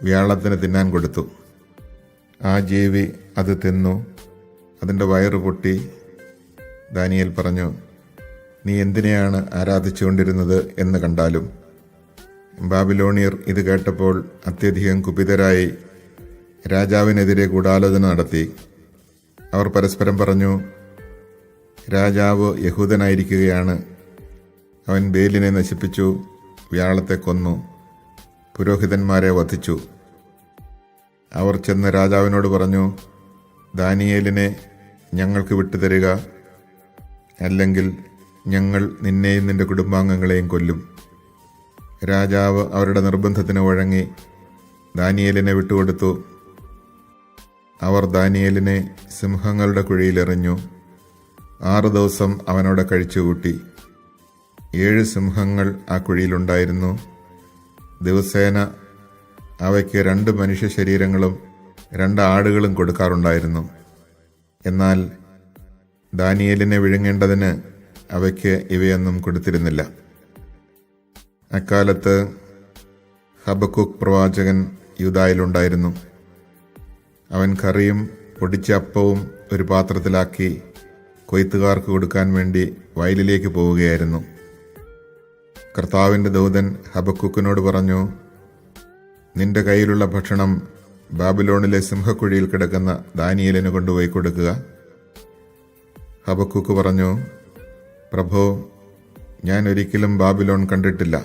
വ്യാളത്തിന് തിന്നാൻ കൊടുത്തു. ആ ജീവി അത് തിന്നു, അതിൻ്റെ വയറ് പൊട്ടി. ദാനിയേൽ പറഞ്ഞു, നീ എന്തിനെയാണ് ആരാധിച്ചുകൊണ്ടിരുന്നത് എന്ന് കണ്ടാലും. ബാബിലോണിയർ ഇത് കേട്ടപ്പോൾ അത്യധികം കുപിതരായി രാജാവിനെതിരെ ഗൂഢാലോചന നടത്തി. അവർ പരസ്പരം പറഞ്ഞു, രാജാവ് യഹൂദനായിരിക്കുകയാണ്. അവൻ ബേലിനെ നശിപ്പിച്ചു, വ്യാളത്തെ കൊന്നു, പുരോഹിതന്മാരെ വധിച്ചു. അവർ ചെന്ന് രാജാവിനോട് പറഞ്ഞു, ദാനിയേലിനെ ഞങ്ങൾക്ക് വിട്ടുതരിക, അല്ലെങ്കിൽ ഞങ്ങൾ നിന്നെയും നിന്റെ കുടുംബാംഗങ്ങളെയും കൊല്ലും. രാജാവ് അവരുടെ നിർബന്ധത്തിന് വഴങ്ങി ദാനിയേലിനെ വിട്ടുകൊടുത്തു. അവർ ദാനിയേലിനെ സിംഹങ്ങളുടെ കുഴിയിലെറിഞ്ഞു. 6 ദിവസം അവനോട് കഴിച്ചുകൂട്ടി. 7 സിംഹങ്ങൾ ആ കുഴിയിലുണ്ടായിരുന്നു. ദിവസേന അവയ്ക്ക് 2 മനുഷ്യ ശരീരങ്ങളും 2 ആടുകളും കൊടുക്കാറുണ്ടായിരുന്നു. എന്നാൽ ദാനിയേലിനെ വിഴുങ്ങേണ്ടതിന് അവയ്ക്ക് ഇവയൊന്നും കൊടുത്തിരുന്നില്ല. അക്കാലത്ത് ഹബക്കുക്ക് പ്രവാചകൻ യൂദായിലുണ്ടായിരുന്നു. അവൻ കറിയും പൊടിച്ച അപ്പവും ഒരു പാത്രത്തിലാക്കി കൊയ്ത്തുകാർക്ക് കൊടുക്കാൻ വേണ്ടി വയലിലേക്ക് പോവുകയായിരുന്നു. കർത്താവിൻ്റെ ദൂതൻ ഹബക്കുക്കിനോട് പറഞ്ഞു, നിന്റെ കയ്യിലുള്ള ഭക്ഷണം ബാബിലോണിലെ സിംഹക്കുഴിയിൽ കിടക്കുന്ന ദാനിയേലിന് കൊണ്ടുപോയി കൊടുക്കുക. ഹബക്കുക്ക് പറഞ്ഞു, പ്രഭോ, ഞാൻ ഒരിക്കലും ബാബിലോൺ കണ്ടിട്ടില്ല.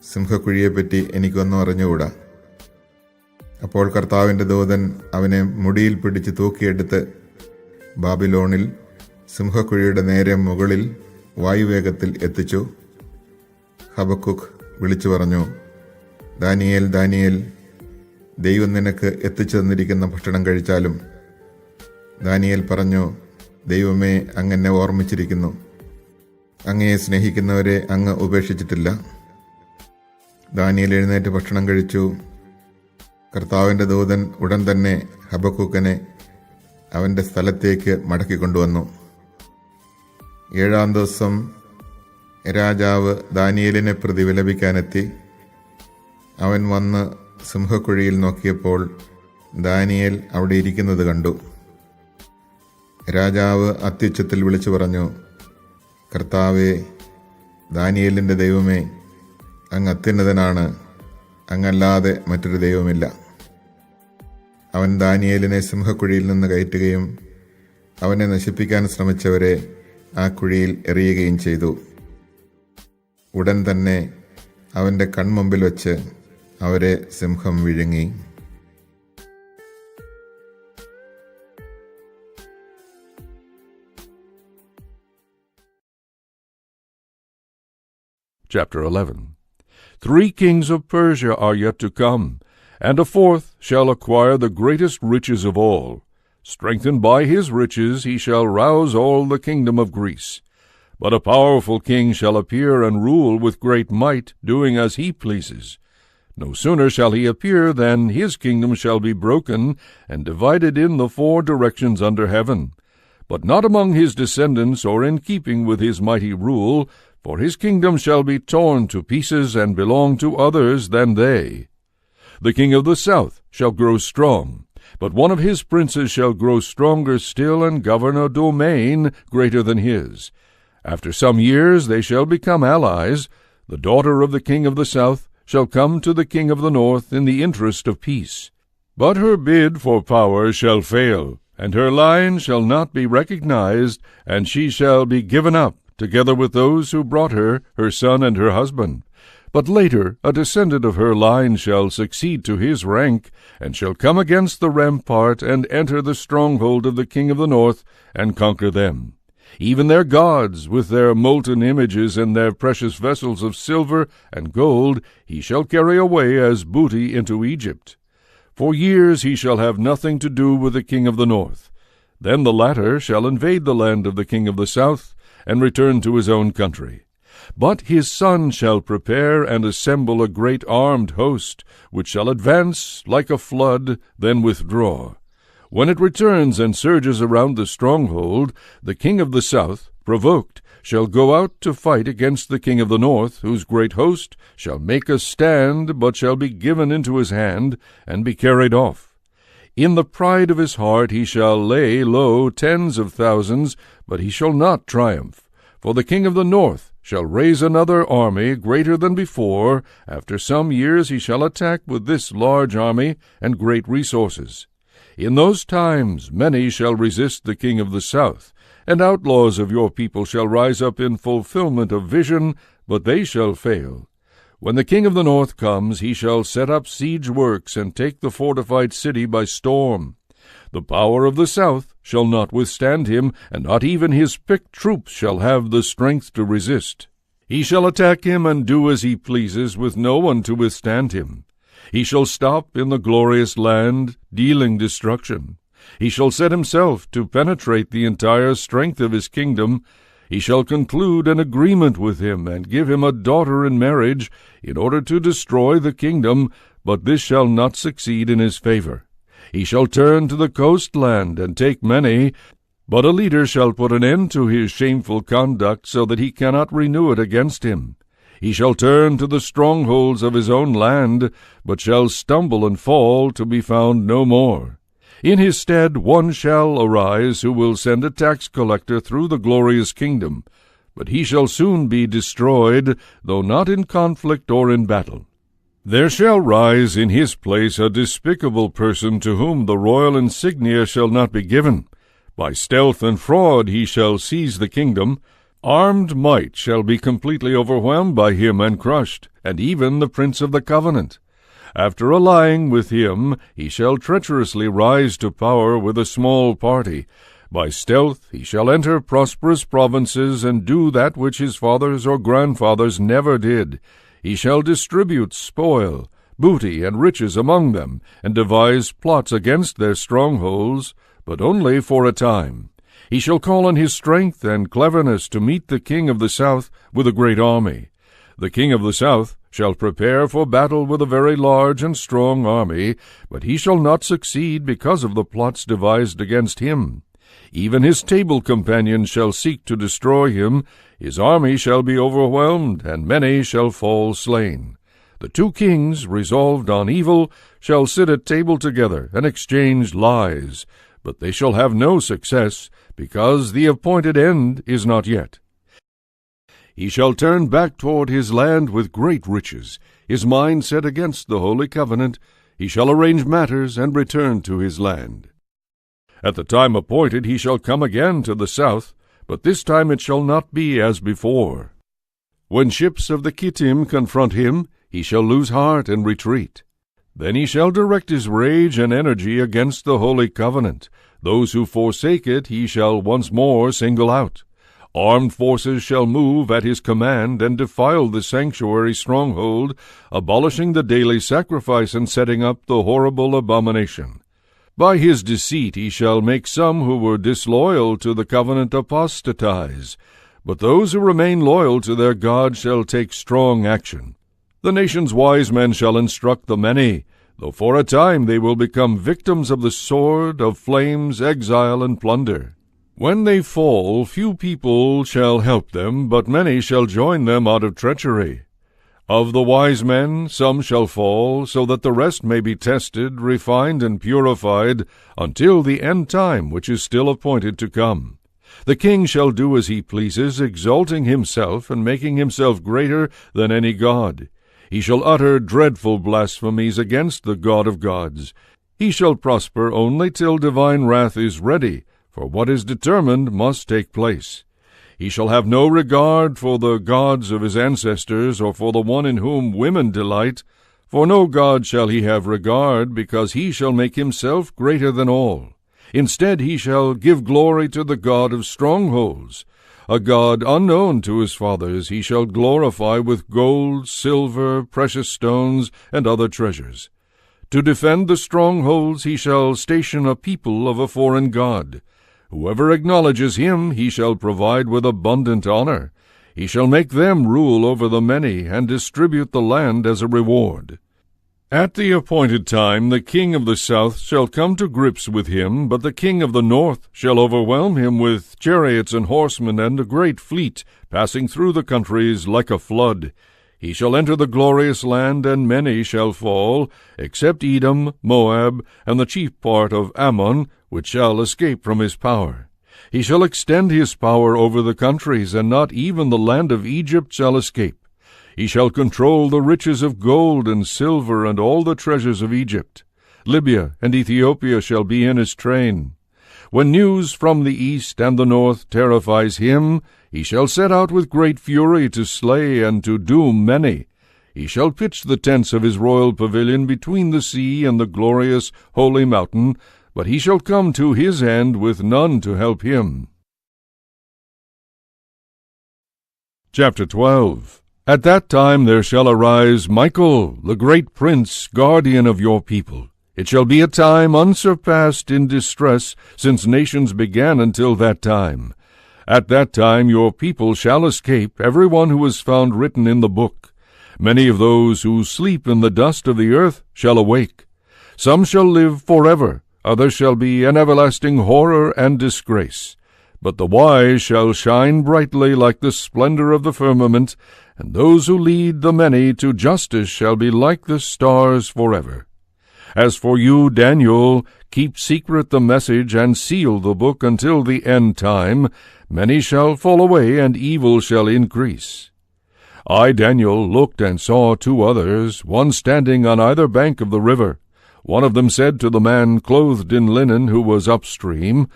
സിംഹക്കുഴിയെപ്പറ്റി എനിക്കൊന്നും അറിഞ്ഞുകൂടാ. അപ്പോൾ കർത്താവിൻ്റെ ദൂതൻ അവനെ മുടിയിൽ പിടിച്ച് തൂക്കിയെടുത്ത് ബാബിലോണിൽ സിംഹക്കുഴിയുടെ നേരെ മുകളിൽ വായുവേഗത്തിൽ എത്തിച്ചു. ഹബക്കുക്ക് വിളിച്ചു പറഞ്ഞു, ദാനിയേൽ, ദാനിയേൽ, ദൈവം നിനക്ക് എത്തിച്ചു തന്നിരിക്കുന്ന ഭക്ഷണം കഴിച്ചാലും. ദാനിയേൽ പറഞ്ഞു, ദൈവമേ, അങ്ങെന്നെ ഓർമ്മിച്ചിരിക്കുന്നു. അങ്ങയെ സ്നേഹിക്കുന്നവരെ അങ്ങ് ഉപേക്ഷിച്ചിട്ടില്ല. ദാനിയേൽ എഴുന്നേറ്റ് ഭക്ഷണം കഴിച്ചു. കർത്താവിൻ്റെ ദൂതൻ ഉടൻ തന്നെ ഹബക്കുക്കിനെ അവൻ്റെ സ്ഥലത്തേക്ക് മടക്കിക്കൊണ്ടുവന്നു. 7-ാം ദിവസം രാജാവ് ദാനിയേലിനെ പ്രതി വിലപിക്കാനെത്തി. അവൻ വന്ന് സിംഹക്കുഴിയിൽ നോക്കിയപ്പോൾ ദാനിയേൽ അവിടെ ഇരിക്കുന്നത് കണ്ടു. രാജാവ് അത്യുച്ചത്തിൽ വിളിച്ചു പറഞ്ഞു, കർത്താവേ, ദാനിയേലിൻ്റെ ദൈവമേ, അങ്ങ് അത്യുന്നതനാണ്, അങ്ങല്ലാതെ മറ്റൊരു ദൈവമില്ല. അവൻ ദാനിയേലിനെ സിംഹക്കുഴിയിൽ നിന്ന് കയറ്റുകയും അവനെ നശിപ്പിക്കാൻ ശ്രമിച്ചവരെ ആ കുഴിയിൽ എറിയുകയും ചെയ്തു. ഉടൻ തന്നെ അവൻ്റെ കൺമുമ്പിൽ വച്ച് അവരെ സിംഹം വിഴുങ്ങി. Chapter 11. 3 kings of Persia are yet to come, and a 4th shall acquire the greatest riches of all. Strengthened by his riches he shall rouse all the kingdom of Greece. But a powerful king shall appear and rule with great might, doing as he pleases. No sooner shall he appear than his kingdom shall be broken and divided in the 4 directions under heaven, but not among his descendants or in keeping with his mighty rule, for his kingdom shall be torn to pieces and belong to others than they. The king of the south shall grow strong, but one of his princes shall grow stronger still and govern a domain greater than his. After some years they shall become allies. The daughter of the king of the south shall come to the king of the north in the interest of peace. But her bid for power shall fail, and her line shall not be recognized, and she shall be given up, together with those who brought her son and her husband. But later a descendant of her line shall succeed to his rank, and shall come against the rampart, and enter the stronghold of the king of the north, and conquer them. Even their gods, with their molten images and their precious vessels of silver and gold, he shall carry away as booty into Egypt. For years he shall have nothing to do with the king of the north. Then the latter shall invade the land of the king of the south, and return to his own country. But his son shall prepare and assemble a great armed host, which shall advance like a flood, then withdraw. When it returns and surges around the stronghold, the king of the south, provoked, shall go out to fight against the king of the north, whose great host shall make a stand, but shall be given into his hand, and be carried off. In the pride of his heart he shall lay low tens of thousands, but he shall not triumph. For the king of the north shall raise another army greater than before. After some years he shall attack with this large army and great resources. In those times many shall resist the king of the south, and outlaws of your people shall rise up in fulfillment of vision, but they shall fail. When the king of the north comes, he shall set up siege works, and take the fortified city by storm. The power of the south shall not withstand him, and not even his picked troops shall have the strength to resist. He shall attack him and do as he pleases, with no one to withstand him. He shall stop in the glorious land, dealing destruction. He shall set himself to penetrate the entire strength of his kingdom. He shall conclude an agreement with him, and give him a daughter in marriage, in order to destroy the kingdom, but this shall not succeed in his favor. He shall turn to the coastland, and take many, but a leader shall put an end to his shameful conduct, so that he cannot renew it against him. He shall turn to the strongholds of his own land, but shall stumble and fall, to be found no more. In his stead one shall arise, who will send a tax collector through the glorious kingdom, but he shall soon be destroyed, though not in conflict or in battle. There shall rise in his place a despicable person, to whom the royal insignia shall not be given. By stealth and fraud he shall seize the kingdom. Armed might shall be completely overwhelmed by him and crushed, and even the prince of the covenant. After allying with him, he shall treacherously rise to power with a small party. By stealth he shall enter prosperous provinces, and do that which his fathers or grandfathers never did. He shall distribute spoil, booty, and riches among them, and devise plots against their strongholds, but only for a time. He shall call on his strength and cleverness to meet the king of the south with a great army. The king of the south shall prepare for battle with a very large and strong army, but he shall not succeed because of the plots devised against him. Even his table companions shall seek to destroy him. His army shall be overwhelmed, and many shall fall slain. The 2 kings, resolved on evil, shall sit at table together and exchange lies, but they shall have no success, because the appointed end is not yet. He shall turn back toward his land with great riches, his mind set against the holy covenant. He shall arrange matters and return to his land. At the time appointed he shall come again to the south, but this time it shall not be as before. When ships of the Kittim confront him, he shall lose heart and retreat. Then he shall direct his rage and energy against the holy covenant. Those who forsake it he shall once more single out. Armed forces shall move at his command, and defile the sanctuary stronghold, abolishing the daily sacrifice and setting up the horrible abomination. By his deceit he shall make some who were disloyal to the covenant apostatize, but those who remain loyal to their God shall take strong action. The nation's wise men shall instruct the many, though for a time they will become victims of the sword, of flames, exile, and plunder. When they fall, few people shall help them, but many shall join them out of treachery. Of the wise men some shall fall, so that the rest may be tested, refined, and purified, until the end time which is still appointed to come. The king shall do as he pleases, exalting himself, and making himself greater than any god. He shall utter dreadful blasphemies against the God of gods. He shall prosper only till divine wrath is ready, for what is determined must take place. He shall have no regard for the gods of his ancestors, or for the one in whom women delight. For no god shall he have regard, because he shall make himself greater than all. Instead he shall give glory to the God of strongholds. A God unknown to his fathers he shall glorify with gold, silver, precious stones, and other treasures. To defend the strongholds he shall station a people of a foreign god. Whoever acknowledges him he shall provide with abundant honor. He shall make them rule over the many, and distribute the land as a reward. At the appointed time the king of the south shall come to grips with him, but the king of the north shall overwhelm him with chariots and horsemen and a great fleet, passing through the countries like a flood. He shall enter the glorious land, and many shall fall, except Edom, Moab, and the chief part of Ammon, which shall escape from his power. He shall extend his power over the countries, and not even the land of Egypt shall escape. He shall control the riches of gold and silver and all the treasures of Egypt. Libya and Ethiopia shall be in his train. When news from the east and the north terrifies him, he shall set out with great fury to slay and to doom many. He shall pitch the tents of his royal pavilion between the sea and the glorious holy mountain, but he shall come to his end with none to help him. Chapter 12. At that time there shall arise Michael, the great prince, guardian of your people. It shall be a time unsurpassed in distress, since nations began until that time. At that time your people shall escape, every one who is found written in the book. Many of those who sleep in the dust of the earth shall awake. Some shall live forever, others shall be an everlasting horror and disgrace. But the wise shall shine brightly like the splendor of the firmament, and those who lead the many to justice shall be like the stars forever. As for you, Daniel, keep secret the message and seal the book until the end time. Many shall fall away, and evil shall increase. I, Daniel, looked and saw two others, one standing on either bank of the river. One of them said to the man clothed in linen who was upstream,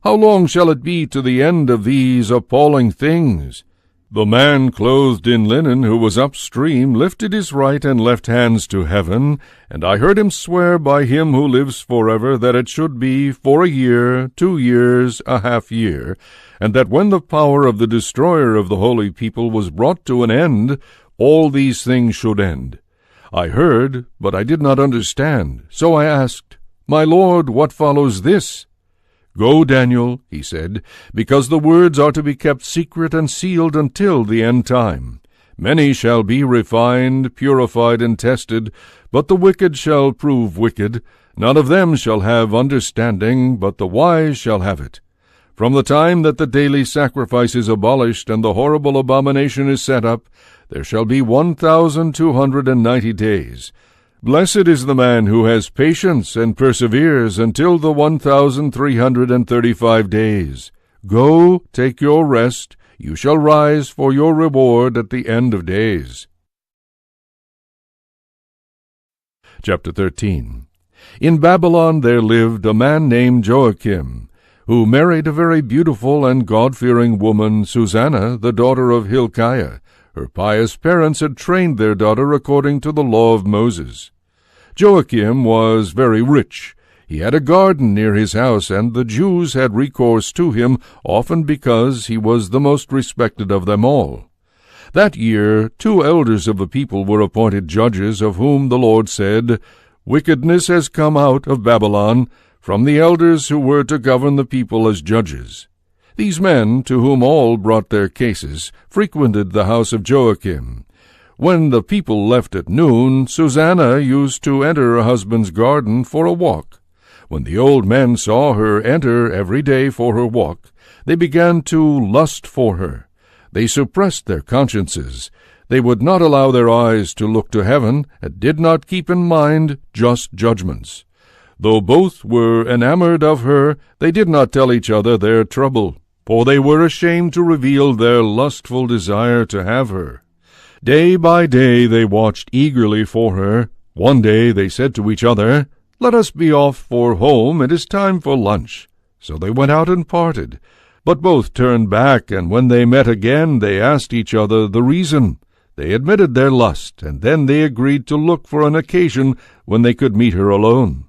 How long shall it be to the end of these appalling things? The man clothed in linen who was upstream lifted his right and left hands to heaven, and I heard him swear by him who lives forever that it should be for a year, 2 years, a half year, and that when the power of the destroyer of the holy people was brought to an end, all these things should end. I heard, but I did not understand. So I asked, My Lord, what follows this? Go, Daniel, he said, because the words are to be kept secret and sealed until the end time. Many shall be refined, purified, and tested, but the wicked shall prove wicked. None of them shall have understanding, but the wise shall have it. From the time that the daily sacrifice is abolished and the horrible abomination is set up, there shall be 1,290 days. Blessed is the man who has patience and perseveres until the 1,335 days. Go, take your rest. You shall rise for your reward at the end of days. Chapter 13. In Babylon there lived a man named Joachim, who married a very beautiful and God-fearing woman, Susanna, the daughter of Hilkiah. Her pious parents had trained their daughter according to the law of Moses. Joachim was very rich. He had a garden near his house, and the Jews had recourse to him, often because he was the most respected of them all. That year 2 elders of the people were appointed judges, of whom the Lord said, Wickedness has come out of Babylon, from the elders who were to govern the people as judges. These men, to whom all brought their cases, frequented the house of Joachim. When the people left at noon, Susanna used to enter her husband's garden for a walk. When the old men saw her enter every day for her walk, they began to lust for her. They suppressed their consciences. They would not allow their eyes to look to heaven, and did not keep in mind just judgments. Though both were enamored of her, they did not tell each other their trouble, for they were ashamed to reveal their lustful desire to have her. Day by day they watched eagerly for her. One day they said to each other, "Let us be off for home, it is time for lunch." So they went out and parted. But both turned back, and when they met again they asked each other the reason. They admitted their lust, and then they agreed to look for an occasion when they could meet her alone.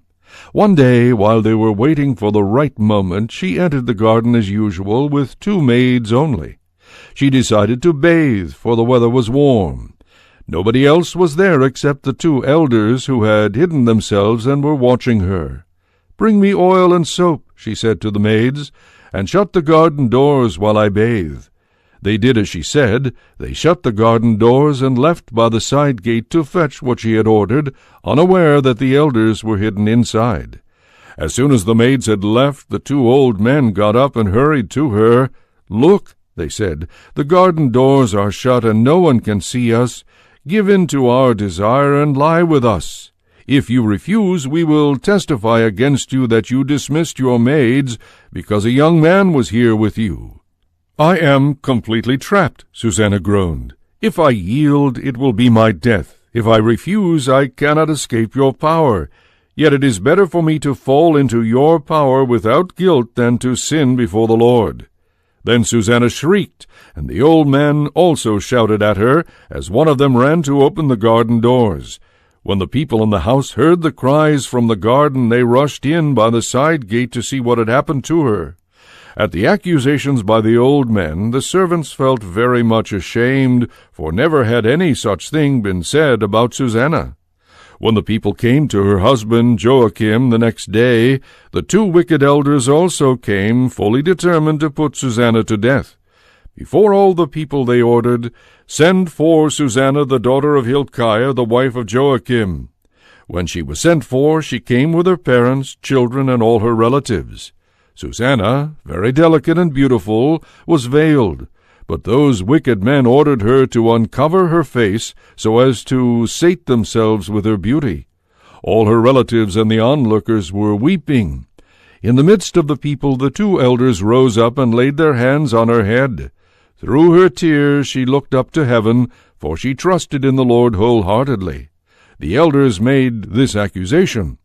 One day, while they were waiting for the right moment, she entered the garden as usual with 2 maids only. She decided to bathe, for the weather was warm. Nobody else was there except the 2 elders who had hidden themselves and were watching her. "Bring me oil and soap," she said to the maids, "and shut the garden doors while I bathe." They did as she said. They shut the garden doors and left by the side gate to fetch what she had ordered, unaware that the elders were hidden inside. As soon as the maids had left, the 2 old men got up and hurried to her. "Look," they said, "the garden doors are shut and no one can see us. Give in to our desire and lie with us. If you refuse, we will testify against you that you dismissed your maids because a young man was here with you." "I am completely trapped," Susanna groaned. "If I yield, it will be my death. If I refuse, I cannot escape your power. Yet it is better for me to fall into your power without guilt than to sin before the Lord." Then Susanna shrieked, and the old men also shouted at her, as one of them ran to open the garden doors. When the people in the house heard the cries from the garden, they rushed in by the side gate to see what had happened to her. At the accusations by the old men, the servants felt very much ashamed, for never had any such thing been said about Susanna. When the people came to her husband Joachim the next day, the 2 wicked elders also came, fully determined to put Susanna to death. Before all the people they ordered, "Send for Susanna, the daughter of Hilkiah, the wife of Joachim." When she was sent for, she came with her parents, children, and all her relatives. Susanna, very delicate and beautiful, was veiled, but those wicked men ordered her to uncover her face so as to sate themselves with her beauty. All her relatives and the onlookers were weeping. In the midst of the people, the 2 elders rose up and laid their hands on her head. Through her tears she looked up to heaven, for she trusted in the Lord wholeheartedly. The elders made this accusation: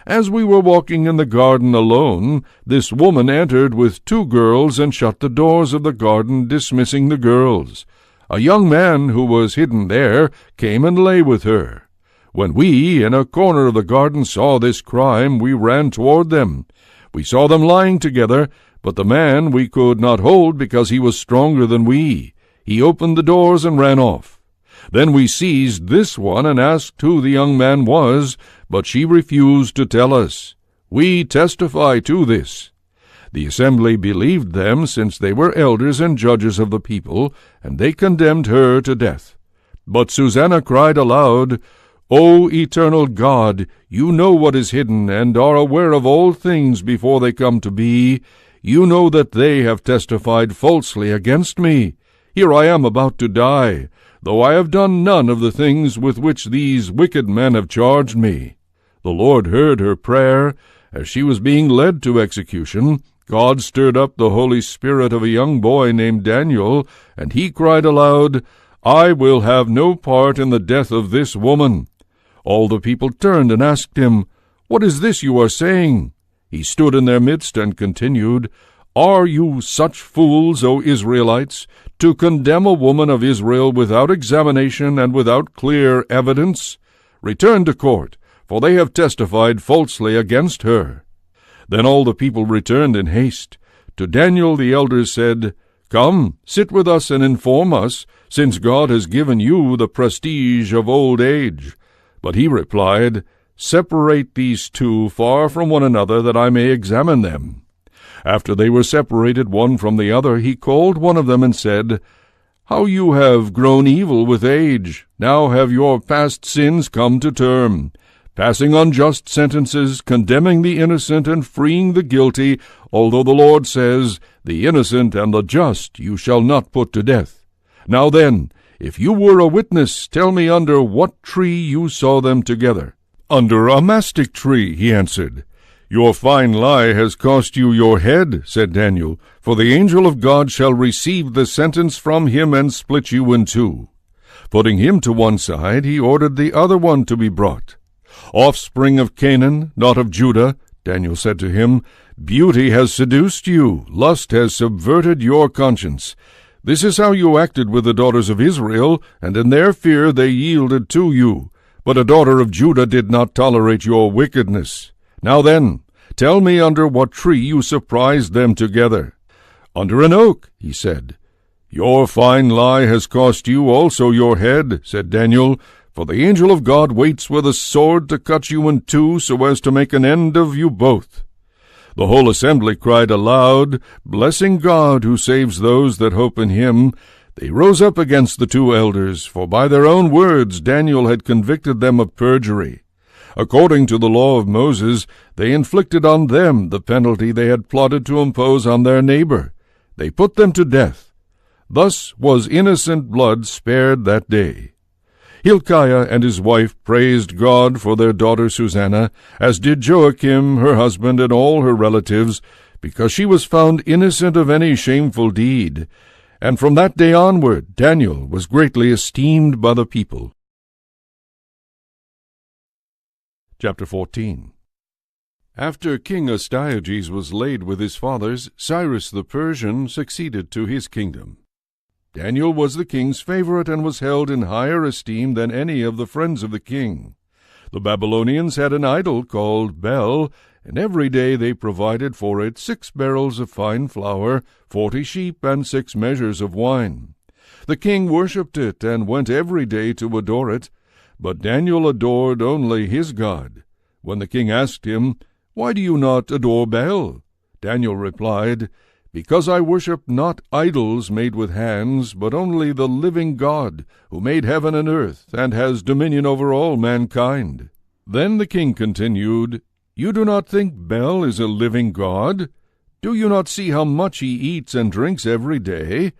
"As we were walking in the garden alone, this woman entered with 2 girls and shut the doors of the garden, dismissing the girls. A young man who was hidden there came and lay with her. When we, in a corner of the garden, saw this crime, we ran toward them. We saw them lying together, but the man we could not hold because he was stronger than we. He opened the doors and ran off. Then we seized this one and asked who the young man was, but she refused to tell us. We testify to this." The assembly believed them, since they were elders and judges of the people, and they condemned her to death. But Susanna cried aloud, "O eternal God, you know what is hidden, and are aware of all things before they come to be. You know that they have testified falsely against me. Here I am about to die, though I have done none of the things with which these wicked men have charged me." The Lord heard her prayer. As she was being led to execution, God stirred up the Holy Spirit of a young boy named Daniel, and he cried aloud, "I will have no part in the death of this woman." All the people turned and asked him, "What is this you are saying?" He stood in their midst and continued, "Are you such fools, O Israelites, to condemn a woman of Israel without examination and without clear evidence? Return to court, for they have testified falsely against her." Then all the people returned in haste. To Daniel the elders said, "Come, sit with us and inform us, since God has given you the prestige of old age." But he replied, "Separate these 2 far from one another, that I may examine them." After they were separated one from the other, he called one of them and said, How you have grown evil with age! Now have your past sins come to term, passing unjust sentences, condemning the innocent and freeing the guilty, although the Lord says, The innocent and the just you shall not put to death. Now then, if you were a witness, tell me under what tree you saw them together. Under a mastic tree, he answered. Your fine lie has cost you your head, said Daniel, for the angel of God shall receive the sentence from him and split you in two. Putting him to one side, he ordered the other one to be brought. Offspring of Canaan, not of Judah, Daniel said to him, Beauty has seduced you, lust has subverted your conscience. This is how you acted with the daughters of Israel, and in their fear they yielded to you. But a daughter of Judah did not tolerate your wickedness. Now then, tell me under what tree you surprised them together. Under an oak, he said. Your fine lie has cost you also your head, said Daniel, for the angel of God waits with a sword to cut you in two so as to make an end of you both. The whole assembly cried aloud, blessing God who saves those that hope in him. They rose up against the two elders, for by their own words Daniel had convicted them of perjury. According to the law of Moses, they inflicted on them the penalty they had plotted to impose on their neighbor. They put them to death. Thus was innocent blood spared that day. Hilkiah and his wife praised God for their daughter Susanna, as did Joachim, her husband, and all her relatives, because she was found innocent of any shameful deed. And from that day onward Daniel was greatly esteemed by the people. Chapter 14. After King Astyages was laid with his fathers, Cyrus the Persian succeeded to his kingdom. Daniel was the king's favorite and was held in higher esteem than any of the friends of the king. The Babylonians had an idol called Bel, and every day they provided for it 6 barrels of fine flour, 40 sheep, and 6 measures of wine. The king worshipped it and went every day to adore it, but Daniel adored only his God. When the king asked him, Why do you not adore Baal? Daniel replied, Because I worship not idols made with hands, but only the living God, who made heaven and earth, and has dominion over all mankind. Then the king continued, You do not think Baal is a living God? Do you not see how much he eats and drinks every day?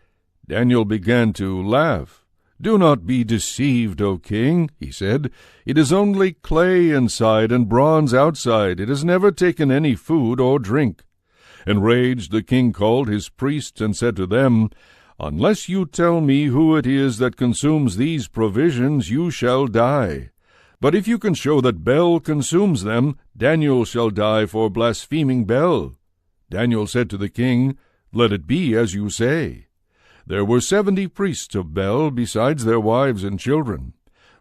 Daniel began to laugh. Do not be deceived, O king, he said. It is only clay inside and bronze outside. It has never taken any food or drink. Enraged, the king called his priests and said to them, Unless you tell me who it is that consumes these provisions, you shall die. But if you can show that Bel consumes them, Daniel shall die for blaspheming Bel. Daniel said to the king, Let it be as you say. There were 70 priests of Bel, besides their wives and children.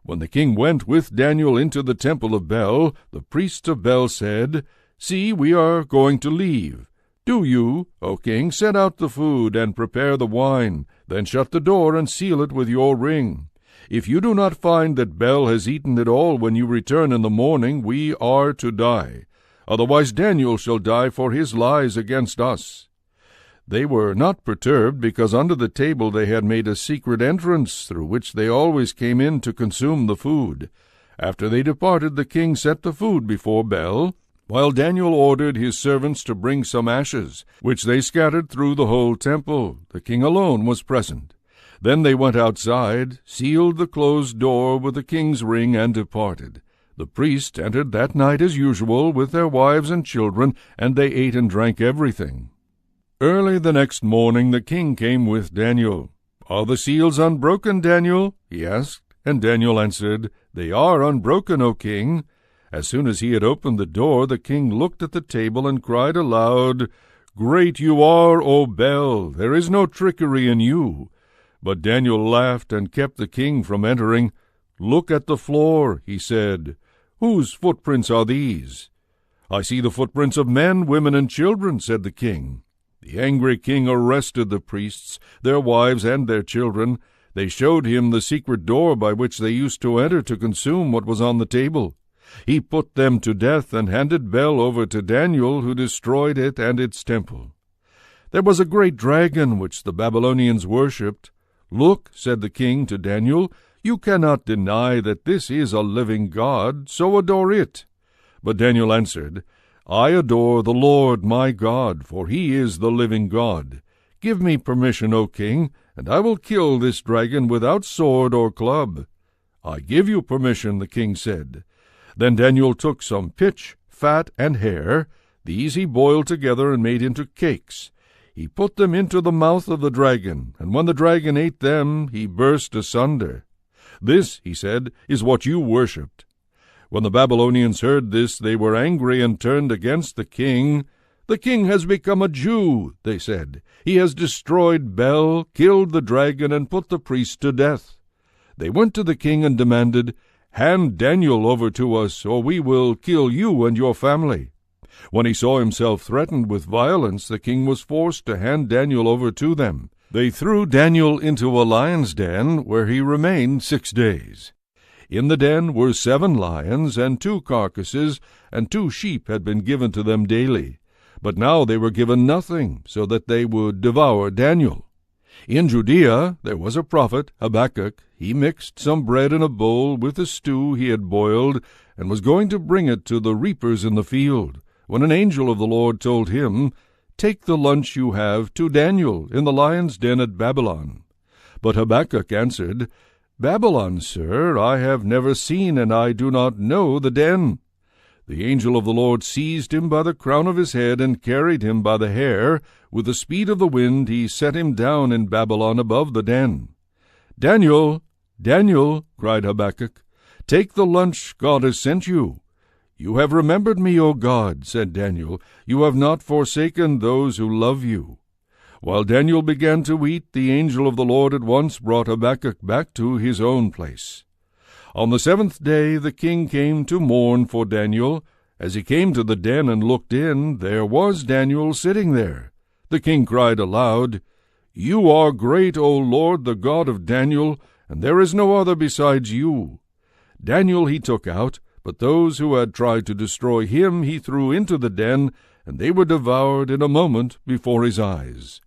When the king went with Daniel into the temple of Bel, the priests of Bel said, See, we are going to leave. Do you, O king, set out the food and prepare the wine, then shut the door and seal it with your ring. If you do not find that Bel has eaten it all when you return in the morning, we are to die. Otherwise Daniel shall die for his lies against us. They were not perturbed, because under the table they had made a secret entrance, through which they always came in to consume the food. After they departed, the king set the food before Bel, while Daniel ordered his servants to bring some ashes, which they scattered through the whole temple. The king alone was present. Then they went outside, sealed the closed door with the king's ring, and departed. The priests entered that night as usual, with their wives and children, and they ate and drank everything. Early the next morning the king came with Daniel. Are the seals unbroken, Daniel? He asked, and Daniel answered, They are unbroken, O king. As soon as he had opened the door, the king looked at the table and cried aloud, Great you are, O Bel! There is no trickery in you. But Daniel laughed and kept the king from entering. Look at the floor, he said. Whose footprints are these? I see the footprints of men, women, and children, said the king. The angry king arrested the priests, their wives, and their children. They showed him the secret door by which they used to enter to consume what was on the table. He put them to death and handed Bel over to Daniel, who destroyed it and its temple. There was a great dragon which the Babylonians worshipped. "Look," said the king to Daniel, "you cannot deny that this is a living God, so adore it." But Daniel answered, "I adore the Lord my God, for he is the living God. Give me permission, O king, and I will kill this dragon without sword or club." "I give you permission," the king said. Then Daniel took some pitch, fat, and hair. These he boiled together and made into cakes. He put them into the mouth of the dragon, and when the dragon ate them, he burst asunder. "This," he said, "is what you worshipped." When the Babylonians heard this, they were angry and turned against the king. "The king has become a Jew," they said. "He has destroyed Bel, killed the dragon, and put the priest to death." They went to the king and demanded, "Hand Daniel over to us, or we will kill you and your family." When he saw himself threatened with violence, the king was forced to hand Daniel over to them. They threw Daniel into a lion's den, where he remained 6 days. In the den were 7 lions and 2 carcasses, and 2 sheep had been given to them daily. But now they were given nothing, so that they would devour Daniel. In Judea there was a prophet, Habakkuk. He mixed some bread in a bowl with a stew he had boiled, and was going to bring it to the reapers in the field, when an angel of the Lord told him, "Take the lunch you have to Daniel in the lion's den at Babylon." But Habakkuk answered, "Babylon, sir, I have never seen, and I do not know the den." The angel of the Lord seized him by the crown of his head and carried him by the hair. With the speed of the wind he set him down in Babylon above the den. "Daniel, Daniel," cried Habakkuk, "take the lunch God has sent you." "You have remembered me, O God," said Daniel. "You have not forsaken those who love you." While Daniel began to eat, the angel of the Lord at once brought Habakkuk back to his own place. On the 7th day the king came to mourn for Daniel. As he came to the den and looked in, there was Daniel sitting there. The king cried aloud, "You are great, O Lord, the God of Daniel, and there is no other besides you." Daniel he took out, but those who had tried to destroy him he threw into the den, and they were devoured in a moment before his eyes.